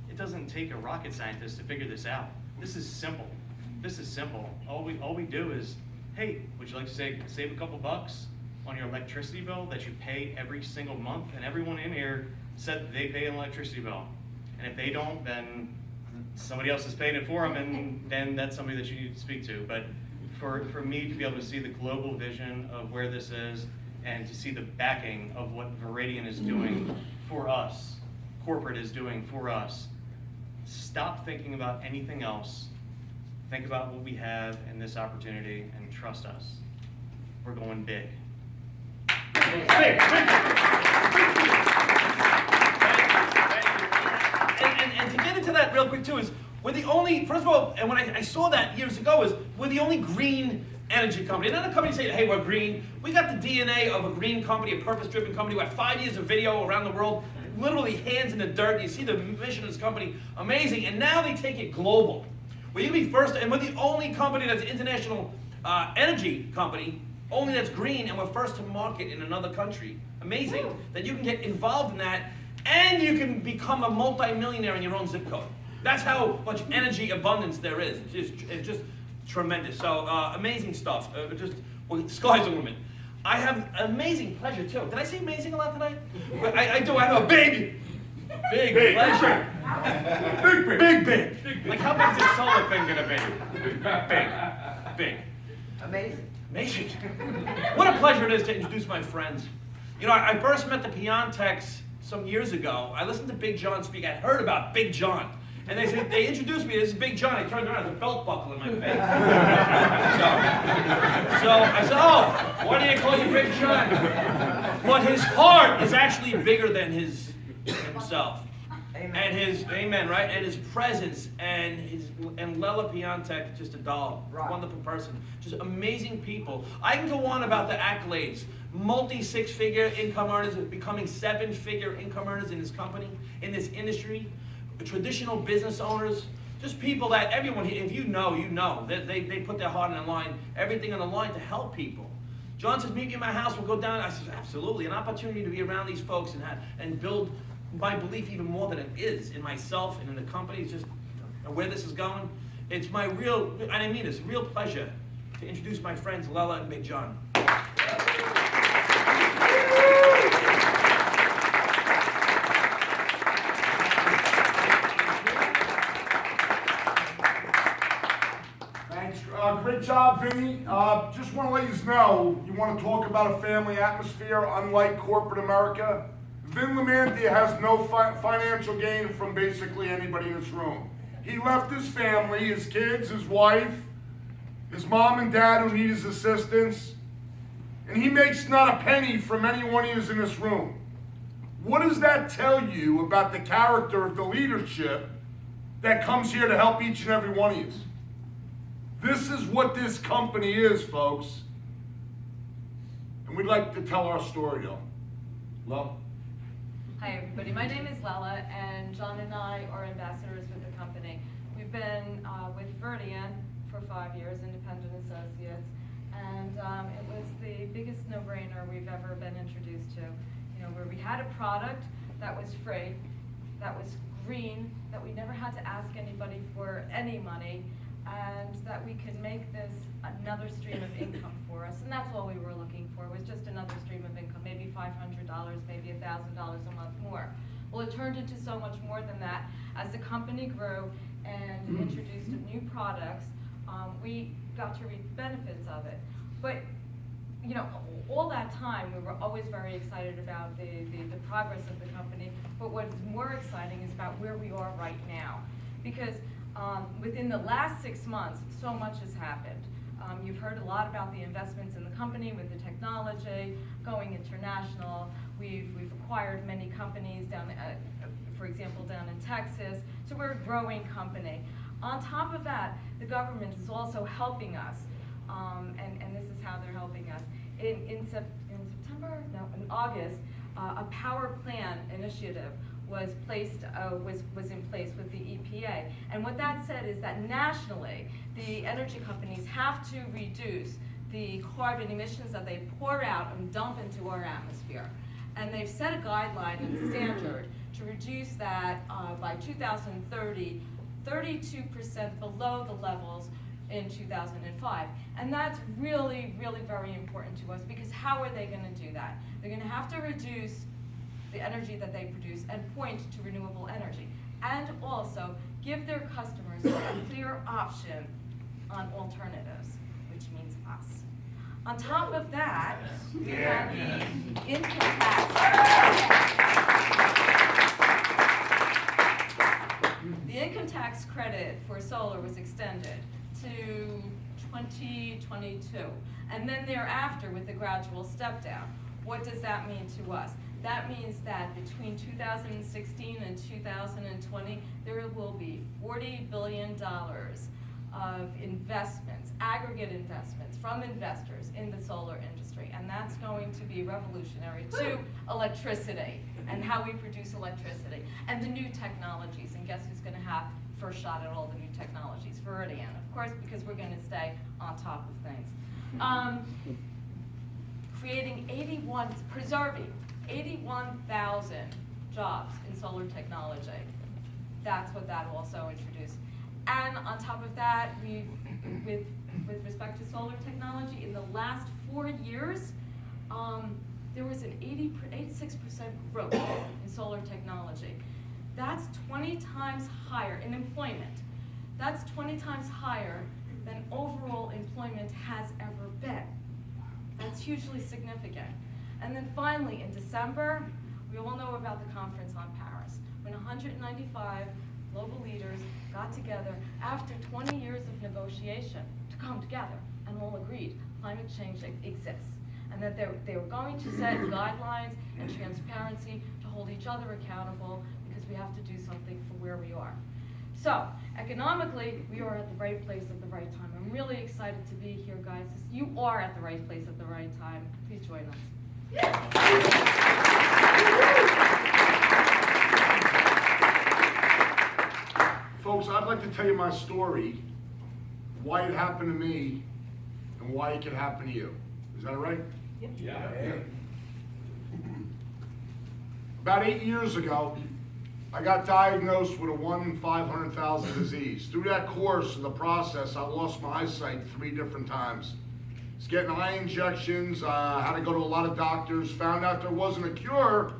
it doesn't take a rocket scientist to figure this out. This is simple. This is simple. All we do is, hey, would you like to save a couple bucks on your electricity bill that you pay every single month? And everyone in here said that they pay an electricity bill. And if they don't, then somebody else is paying it for them, and then that's somebody that you need to speak to. But for me to be able to see the global vision of where this is, and to see the backing of what Veridian is doing for us, corporate is doing for us, stop thinking about anything else. Think about what we have in this opportunity and trust us. We're going big. Big. And to get into that real quick too is, we're the only, first of all, and when I saw that years ago, is we're the only green energy company. Another company saying, hey, we're green. We got the DNA of a green company, a purpose-driven company. We have 5 years of video around the world, literally hands in the dirt. You see the mission of this company, amazing. And now they take it global. Will you be first? And we're the only company that's an international energy company, only that's green, and we're first to market in another country. Amazing that you can get involved in that, and you can become a multi-millionaire in your own zip code. That's how much energy abundance there is. It's just tremendous. So amazing stuff. Well, the sky's the limit. I have amazing pleasure too. Did I say amazing a lot tonight? I do. I have a big pleasure. Big. Like how big is this solar thing gonna be? Big. Amazing. What a pleasure it is to introduce my friends. You know, I first met the Piontecs some years ago. I listened to Big John speak. I heard about Big John. And they introduced me, this is Big John. I turned around, there's a belt buckle in my face. So I said, oh, why do they call you Big John? But his heart is actually bigger than himself. Amen. And his, amen, right? And his presence, and Lela Piontek, just a doll, right. Wonderful person, just amazing people. I can go on about the accolades. Multi-six-figure income earners, becoming seven-figure income earners in this company, in this industry. Traditional business owners, just people that everyone, if you know, you know. They put their heart on the line, everything on the line to help people. John says, meet me in my house, we'll go down. I said, absolutely, an opportunity to be around these folks and build my belief even more than it is in myself and in the company. It's just where this is going. It's my real, and I mean this, real pleasure to introduce my friends Lela and Big John. Great job, Vinny. Just want to let you know, you want to talk about a family atmosphere, unlike corporate America. Vin Lamantia has no financial gain from basically anybody in this room. He left his family, his kids, his wife, his mom and dad who need his assistance, and he makes not a penny from any one of you in this room. What does that tell you about the character of the leadership that comes here to help each and every one of you? This is what this company is, folks. And we'd like to tell our story, though. Lo? Hi, everybody. My name is Lela, and John and I are ambassadors with the company. We've been with Verdian for 5 years, independent associates, and it was the biggest no-brainer we've ever been introduced to. You know, where we had a product that was free, that was green, that we never had to ask anybody for any money, and that we could make this another stream of income for us. And that's all we were looking for, was just another stream of income, maybe $500, maybe $1,000 a month more. Well, it turned into so much more than that. As the company grew and introduced new products, we got to reap the benefits of it. But, you know, all that time, we were always very excited about the progress of the company. But what is more exciting is about where we are right now. Because within the last 6 months, so much has happened. You've heard a lot about the investments in the company with the technology, going international. We've acquired many companies down, for example, down in Texas. So we're a growing company. On top of that, the government is also helping us, and this is how they're helping us. In August, a power plan initiative was in place with the EPA. And what that said is that nationally, the energy companies have to reduce the carbon emissions that they pour out and dump into our atmosphere. And they've set a guideline and standard to reduce that by 2030, 32% below the levels in 2005. And that's really, really very important to us, because how are they going to do that? They're going to have to reduce the energy that they produce and point to renewable energy, and also give their customers a clear option on alternatives, which means us. On top of that, we have the income tax. The income tax credit for solar was extended to 2022, and then thereafter with the gradual step down. What does that mean to us? That means that between 2016 and 2020, there will be $40 billion of investments, aggregate investments from investors in the solar industry, and that's going to be revolutionary to electricity and how we produce electricity and the new technologies. And guess who's going to have first shot at all the new technologies? Viridian, of course, because we're going to stay on top of things. Preserving 81,000 jobs in solar technology. That's what that also introduced. And on top of that, with respect to solar technology, in the last 4 years, there was an 86% growth in solar technology. That's 20 times higher in employment. That's 20 times higher than overall employment has ever been. That's hugely significant. And then finally, in December, we all know about the conference on Paris, when 195 global leaders got together after 20 years of negotiation to come together and all agreed climate change exists, and that they were going to set guidelines and transparency to hold each other accountable, because we have to do something for where we are. So, economically, we are at the right place at the right time. I'm really excited to be here, guys. You are at the right place at the right time. Please join us. Folks, I'd like to tell you my story, why it happened to me, and why it could happen to you. Is that all right? Yeah. About 8 years ago, I got diagnosed with a 1 in 500,000 disease. Through that course of the process, I lost my eyesight 3 different times. I was getting eye injections, I had to go to a lot of doctors, found out there wasn't a cure,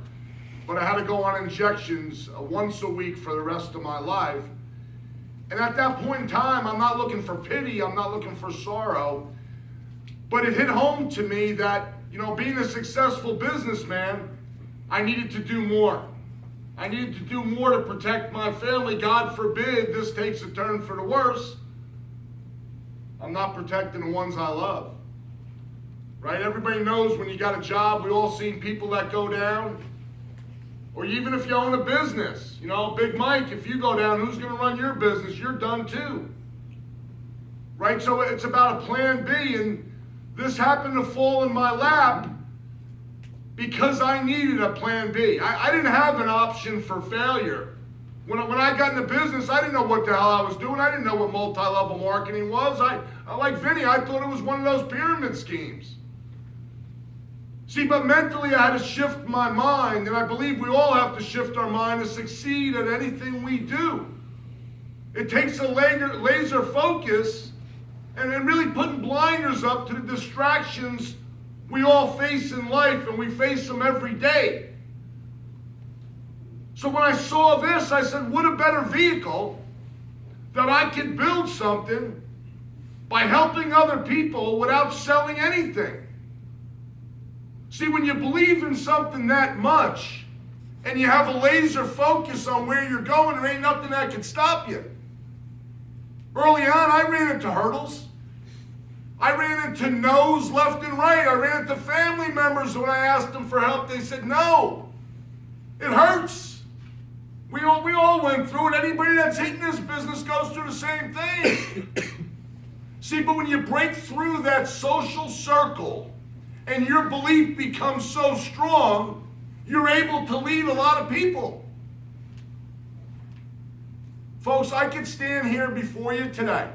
but I had to go on injections once a week for the rest of my life. And at that point in time, I'm not looking for pity, I'm not looking for sorrow, but it hit home to me that, being a successful businessman, I needed to do more. I needed to do more to protect my family. God forbid this takes a turn for the worse. I'm not protecting the ones I love. Right? Everybody knows when you got a job, we all seen people that go down. Or even if you own a business, Big Mike, if you go down, who's going to run your business? You're done too. Right? So it's about a plan B, and this happened to fall in my lap because I needed a plan B. I didn't have an option for failure. When I got into business, I didn't know what the hell I was doing. I didn't know what multi-level marketing was. I like Vinny, I thought it was one of those pyramid schemes. See, but mentally I had to shift my mind, and I believe we all have to shift our mind to succeed at anything we do. It takes a laser focus and then really putting blinders up to the distractions we all face in life, and we face them every day. So when I saw this, I said, what a better vehicle that I could build something by helping other people without selling anything. See, when you believe in something that much and you have a laser focus on where you're going, there ain't nothing that can stop you. Early on, I ran into hurdles. I ran into no's left and right. I ran into family members when I asked them for help. They said, no, it hurts. We all went through it. Anybody that's hitting this business goes through the same thing. See, but when you break through that social circle and your belief becomes so strong, you're able to lead a lot of people. Folks, I could stand here before you today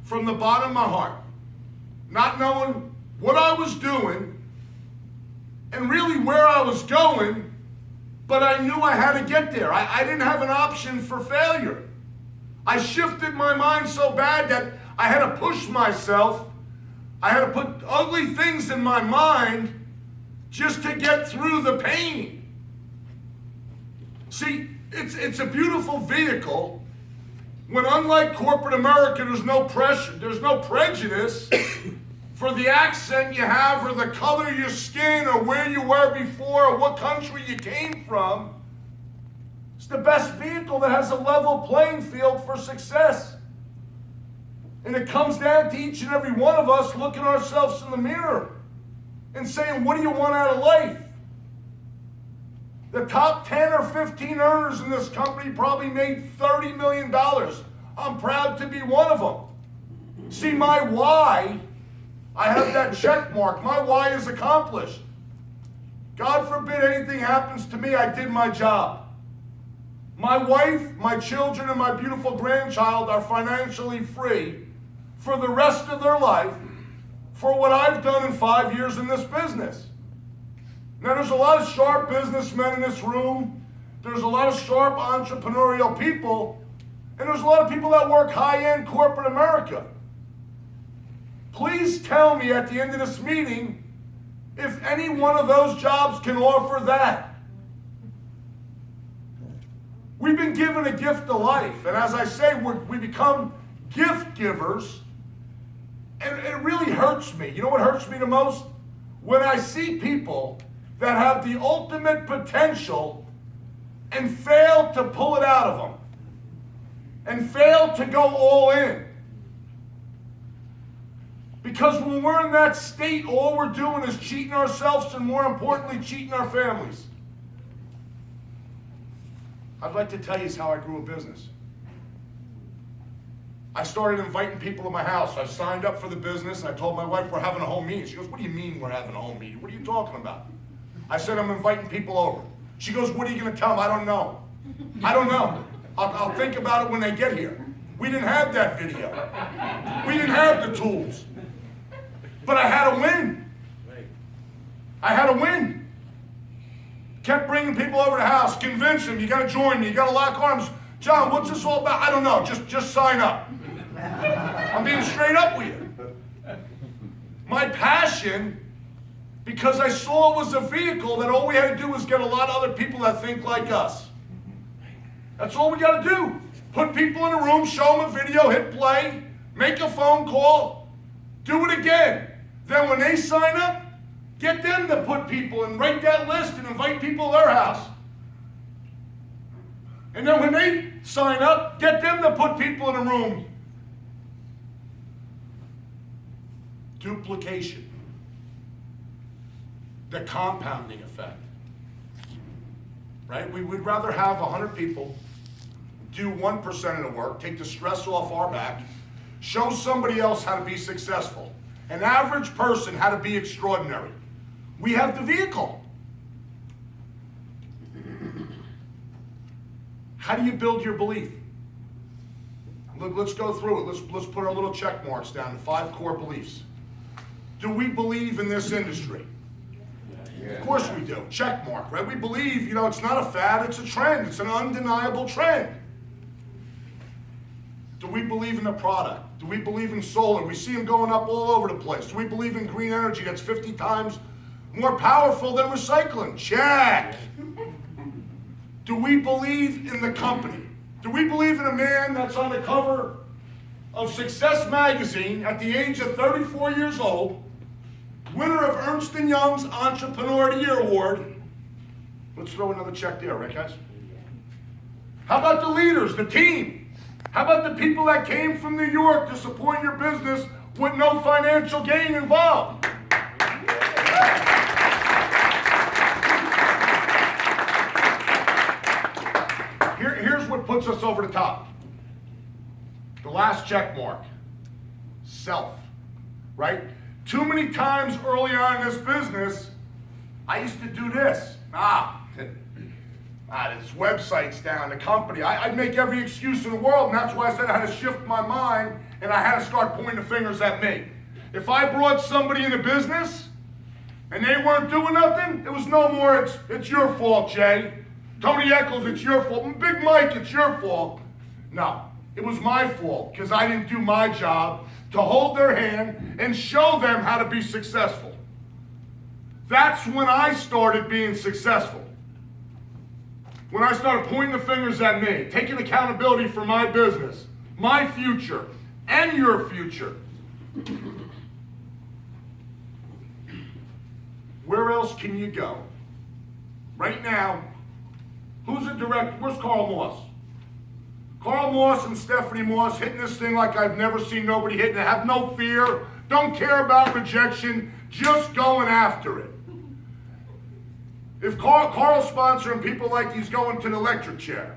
from the bottom of my heart, not knowing what I was doing and really where I was going, but I knew I had to get there. I didn't have an option for failure. I shifted my mind so bad that I had to push myself. I had to put ugly things in my mind just to get through the pain. See, it's a beautiful vehicle when, unlike corporate America, there's no pressure, there's no prejudice for the accent you have or the color of your skin or where you were before or what country you came from. It's the best vehicle that has a level playing field for success. And it comes down to each and every one of us looking ourselves in the mirror and saying, what do you want out of life? The top 10 or 15 earners in this company probably made $30 million. I'm proud to be one of them. See, my why, I have that check mark. My why is accomplished. God forbid anything happens to me, I did my job. My wife, my children, and my beautiful grandchild are financially free for the rest of their life for what I've done in 5 years in this business. Now, there's a lot of sharp businessmen in this room. There's a lot of sharp entrepreneurial people. And there's a lot of people that work high-end corporate America. Please tell me at the end of this meeting if any one of those jobs can offer that. We've been given a gift of life. And as I say, we become gift givers. And it really hurts me. You know what hurts me the most? When I see people that have the ultimate potential and fail to pull it out of them. And fail to go all in. Because when we're in that state, all we're doing is cheating ourselves and, more importantly, cheating our families. I'd like to tell you how I grew a business. I started inviting people to my house. I signed up for the business, and I told my wife we're having a home meeting. She goes, what do you mean we're having a home meeting? What are you talking about? I said, I'm inviting people over. She goes, what are you going to tell them? I don't know. I don't know. I'll think about it when they get here. We didn't have that video. We didn't have the tools. But I had to win. I had to win. Kept bringing people over to the house, convince them, you got to join me, you got to lock arms. John, what's this all about? I don't know, just sign up. I'm being straight up with you. My passion, because I saw it was a vehicle that all we had to do was get a lot of other people that think like us. That's all we got to do. Put people in a room, show them a video, hit play, make a phone call, do it again. Then when they sign up, get them to put people and write that list and invite people to their house. And then when they sign up, get them to put people in a room. Duplication. The compounding effect. Right? We would rather have 100 people do 1% of the work, take the stress off our back, show somebody else how to be successful. An average person how to be extraordinary. We have the vehicle. How do you build your belief? Look, let's go through it. Let's put our little check marks down, the 5 core beliefs. Do we believe in this industry? Of course we do. Check mark, right? We believe, it's not a fad, it's a trend. It's an undeniable trend. Do we believe in the product? Do we believe in solar? We see them going up all over the place. Do we believe in green energy that's 50 times more powerful than recycling? Check. Do we believe in the company? Do we believe in a man that's on the cover of Success magazine at the age of 34 years old, winner of Ernst & Young's Entrepreneur of the Year Award? Let's throw another check there, right, guys? How about the leaders, the team? How about the people that came from New York to support your business with no financial gain involved? Here's what puts us over the top. The last check mark. Self. Right? Too many times early on in this business, I used to do this. This website's down, the company. I'd make every excuse in the world, and that's why I said I had to shift my mind, and I had to start pointing the fingers at me. If I brought somebody into business, and they weren't doing nothing, it was no more, it's your fault, Jay. Tony Eccles, it's your fault. Big Mike, it's your fault. No, it was my fault, because I didn't do my job to hold their hand and show them how to be successful. That's when I started being successful. When I started pointing the fingers at me, taking accountability for my business, my future, and your future. Where else can you go? Right now, who's the director? Where's Carl Moss? Carl Moss and Stephanie Moss hitting this thing like I've never seen nobody hitting it. Have no fear. Don't care about rejection. Just going after it. If Carl's sponsoring people like he's going to the electric chair.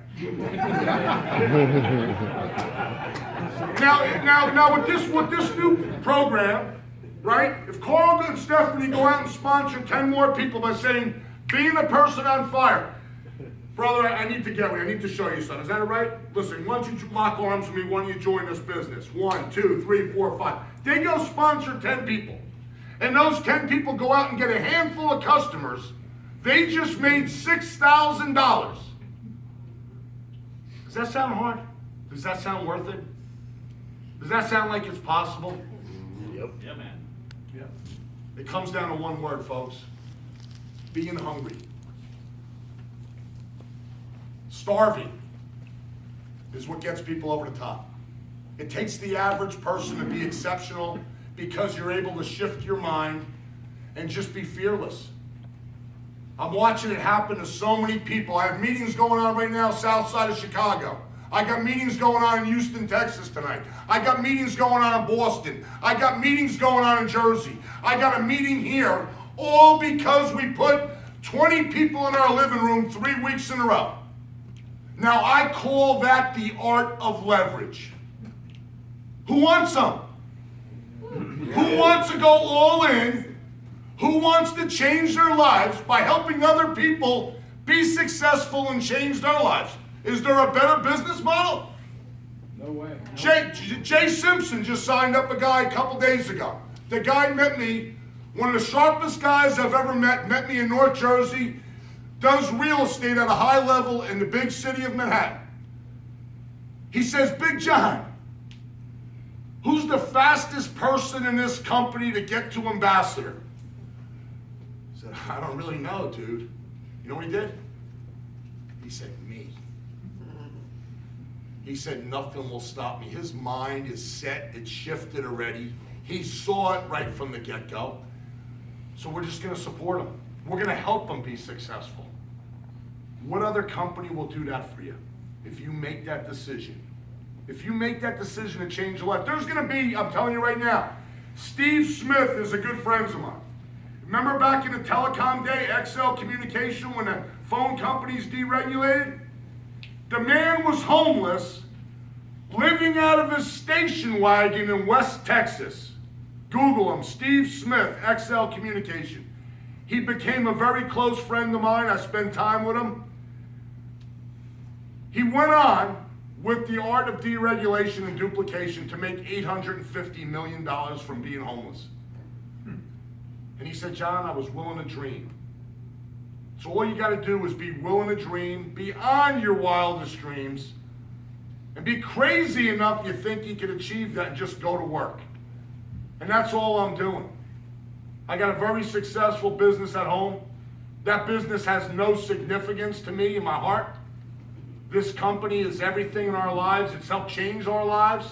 Now with this new program, right? If Carl and Stephanie go out and sponsor 10 more people by saying, being a person on fire, brother, I need to get with you. I need to show you something. Is that all right? Listen, why don't you lock arms with me? Why don't you join this business? 1, 2, 3, 4, 5. They go sponsor 10 people. And those 10 people go out and get a handful of customers. They just made $6,000. Does that sound hard? Does that sound worth it? Does that sound like it's possible? Yep. Yeah, man. Yeah. It comes down to one word, folks. Being hungry. Starving is what gets people over the top. It takes the average person to be exceptional because you're able to shift your mind and just be fearless. I'm watching it happen to so many people. I have meetings going on right now south side of Chicago. I got meetings going on in Houston, Texas tonight. I got meetings going on in Boston. I got meetings going on in Jersey. I got a meeting here, all because we put 20 people in our living room 3 weeks in a row. Now I call that the art of leverage. Who wants some? Who wants to go all in? Who wants to change their lives by helping other people be successful and change their lives? Is there a better business model? No way. Jay Simpson just signed up a guy a couple days ago. The guy met me, one of the sharpest guys I've ever met me in North Jersey, does real estate at a high level in the big city of Manhattan. He says, Big John, who's the fastest person in this company to get to ambassador? I said, I don't really know, dude. You know what he did? He said, me. He said, nothing will stop me. His mind is set, it's shifted already. He saw it right from the get-go. So we're just gonna support him. We're gonna help him be successful. What other company will do that for you if you make that decision? If you make that decision to change your life, there's gonna be, I'm telling you right now, Steve Smith is a good friend of mine. Remember back in the telecom day, XL Communication, when the phone companies deregulated? The man was homeless, living out of his station wagon in West Texas. Google him, Steve Smith, XL Communication. He became a very close friend of mine. I spent time with him. He went on with the art of deregulation and duplication to make $850 million from being homeless. And he said, John, I was willing to dream. So all you got to do is be willing to dream beyond your wildest dreams and be crazy enough you think you can achieve that and just go to work. And that's all I'm doing. I got a very successful business at home. That business has no significance to me in my heart. This company is everything in our lives. It's helped change our lives.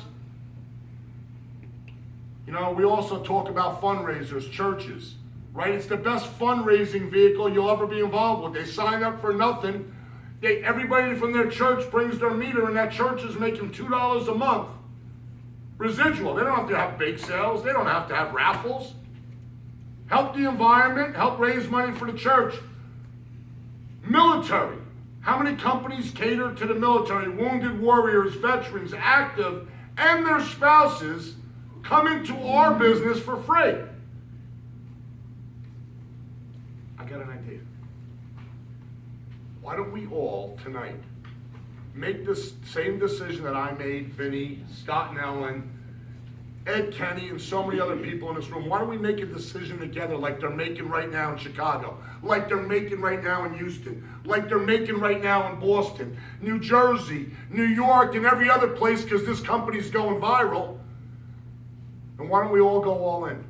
You know, we also talk about fundraisers, churches, right? It's the best fundraising vehicle you'll ever be involved with. They sign up for nothing. Everybody from their church brings their meter, and that church is making $2 a month residual. They don't have to have bake sales. They don't have to have raffles. Help the environment, help raise money for the church. Military. How many companies cater to the military? Wounded warriors, veterans, active, and their spouses come into our business for free. I got an idea. Why don't we all tonight make this same decision that I made, Vinny, Scott and Ellen, Ed Kenny, and so many other people in this room? Why don't we make a decision together like they're making right now in Chicago, like they're making right now in Houston, like they're making right now in Boston, New Jersey, New York, and every other place, because this company's going viral. And why don't we all go all in?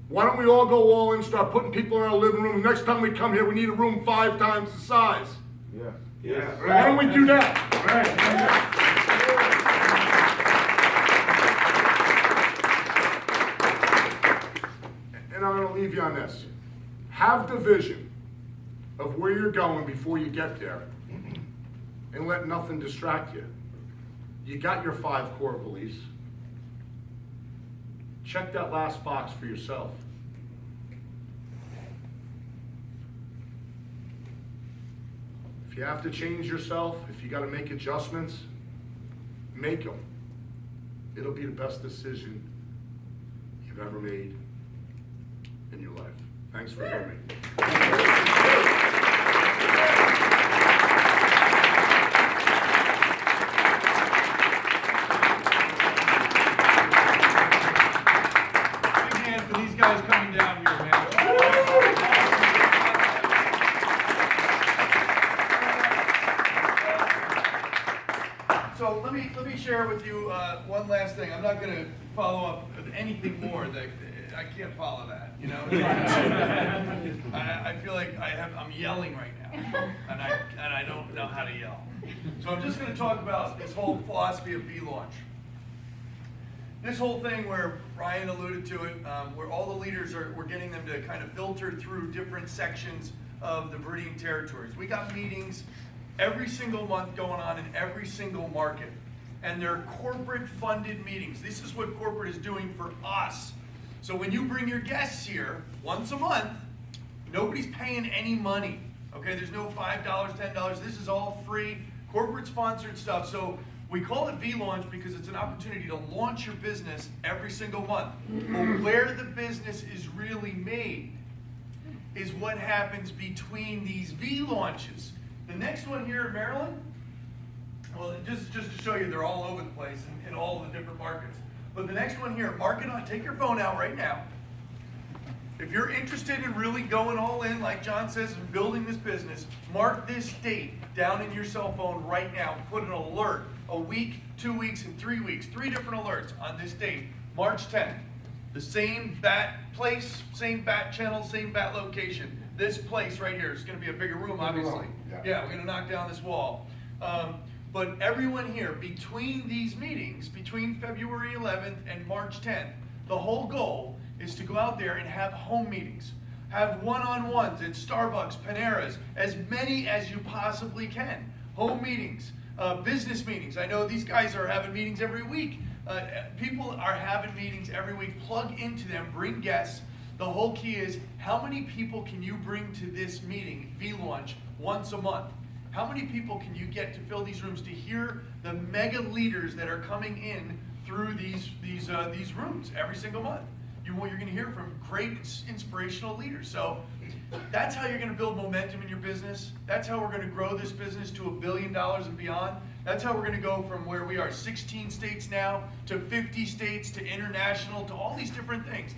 Why don't we all go all in, start putting people in our living room? The next time we come here, we need a room 5 times the size. Yeah. Yeah. Why don't we do that? And I'm going to leave you on this. Have the vision of where you're going before you get there, and let nothing distract you. You got your 5 core beliefs. Check that last box for yourself. you have to change yourself, if you gotta make adjustments, make them. It'll be the best decision you've ever made in your life. Thanks for hearing me. Big hand for these guys coming down here, man. So let me share with you one last thing. I'm not going to follow up with anything more. I can't follow that. You know, I feel like I'm yelling right now, and I don't know how to yell. So I'm just going to talk about this whole philosophy of VLaunch. This whole thing where Ryan alluded to it, where all the leaders we're getting them to kind of filter through different sections of the Viridian territories. We got meetings every single month going on in every single market. And they're corporate funded meetings. This is what corporate is doing for us. So when you bring your guests here once a month, nobody's paying any money. Okay, there's no $5, $10. This is all free, corporate sponsored stuff. So we call it VLaunch because it's an opportunity to launch your business every single month. But where the business is really made is what happens between these VLaunches. The next one here in Maryland, well, just to show you, they're all over the place in all the different markets. But the next one here, mark it on, take your phone out right now. If you're interested in really going all in, like John says, and building this business, mark this date down in your cell phone right now. Put an alert, a week, 2 weeks, and 3 weeks. 3 different alerts on this date, March 10th. The same bat place, same bat channel, same bat location. This place right here is going to be a bigger room, obviously. Yeah, we're going to knock down this wall. But everyone here, between these meetings, between February 11th and March 10th, the whole goal is to go out there and have home meetings. Have one-on-ones at Starbucks, Panera's, as many as you possibly can. Home meetings, business meetings. I know these guys are having meetings every week. People are having meetings every week. Plug into them, bring guests. The whole key is, how many people can you bring to this meeting, VLaunch, once a month? How many people can you get to fill these rooms to hear the mega leaders that are coming in through these rooms every single month? You're going to hear from great inspirational leaders. So that's how you're going to build momentum in your business. That's how we're going to grow this business to $1 billion and beyond. That's how we're going to go from where we are 16 states now to 50 states to international to all these different things.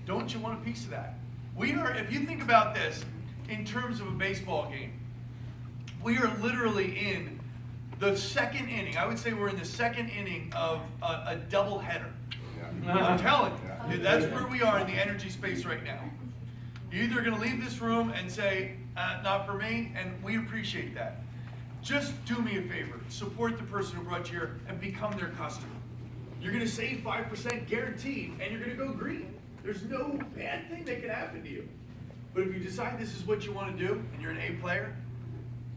Don't you want a piece of that? We are, if you think about this in terms of a baseball game, we are literally in the second inning. I would say we're in the second inning of a doubleheader. I'm telling you, that's where we are in the energy space right now. You're either going to leave this room and say, not for me, and we appreciate that. Just do me a favor. Support the person who brought you here and become their customer. You're going to save 5% guaranteed, and you're going to go green. There's no bad thing that could happen to you. But if you decide this is what you want to do, and you're an A player,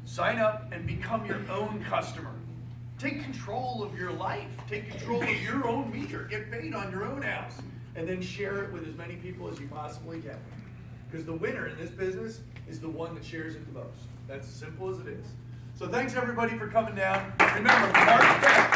sign up and become your own customer. Take control of your life. Take control of your own meter. Get paid on your own house. And then share it with as many people as you possibly can. Because the winner in this business is the one that shares it the most. That's as simple as it is. So thanks everybody for coming down. Remember, March 10th.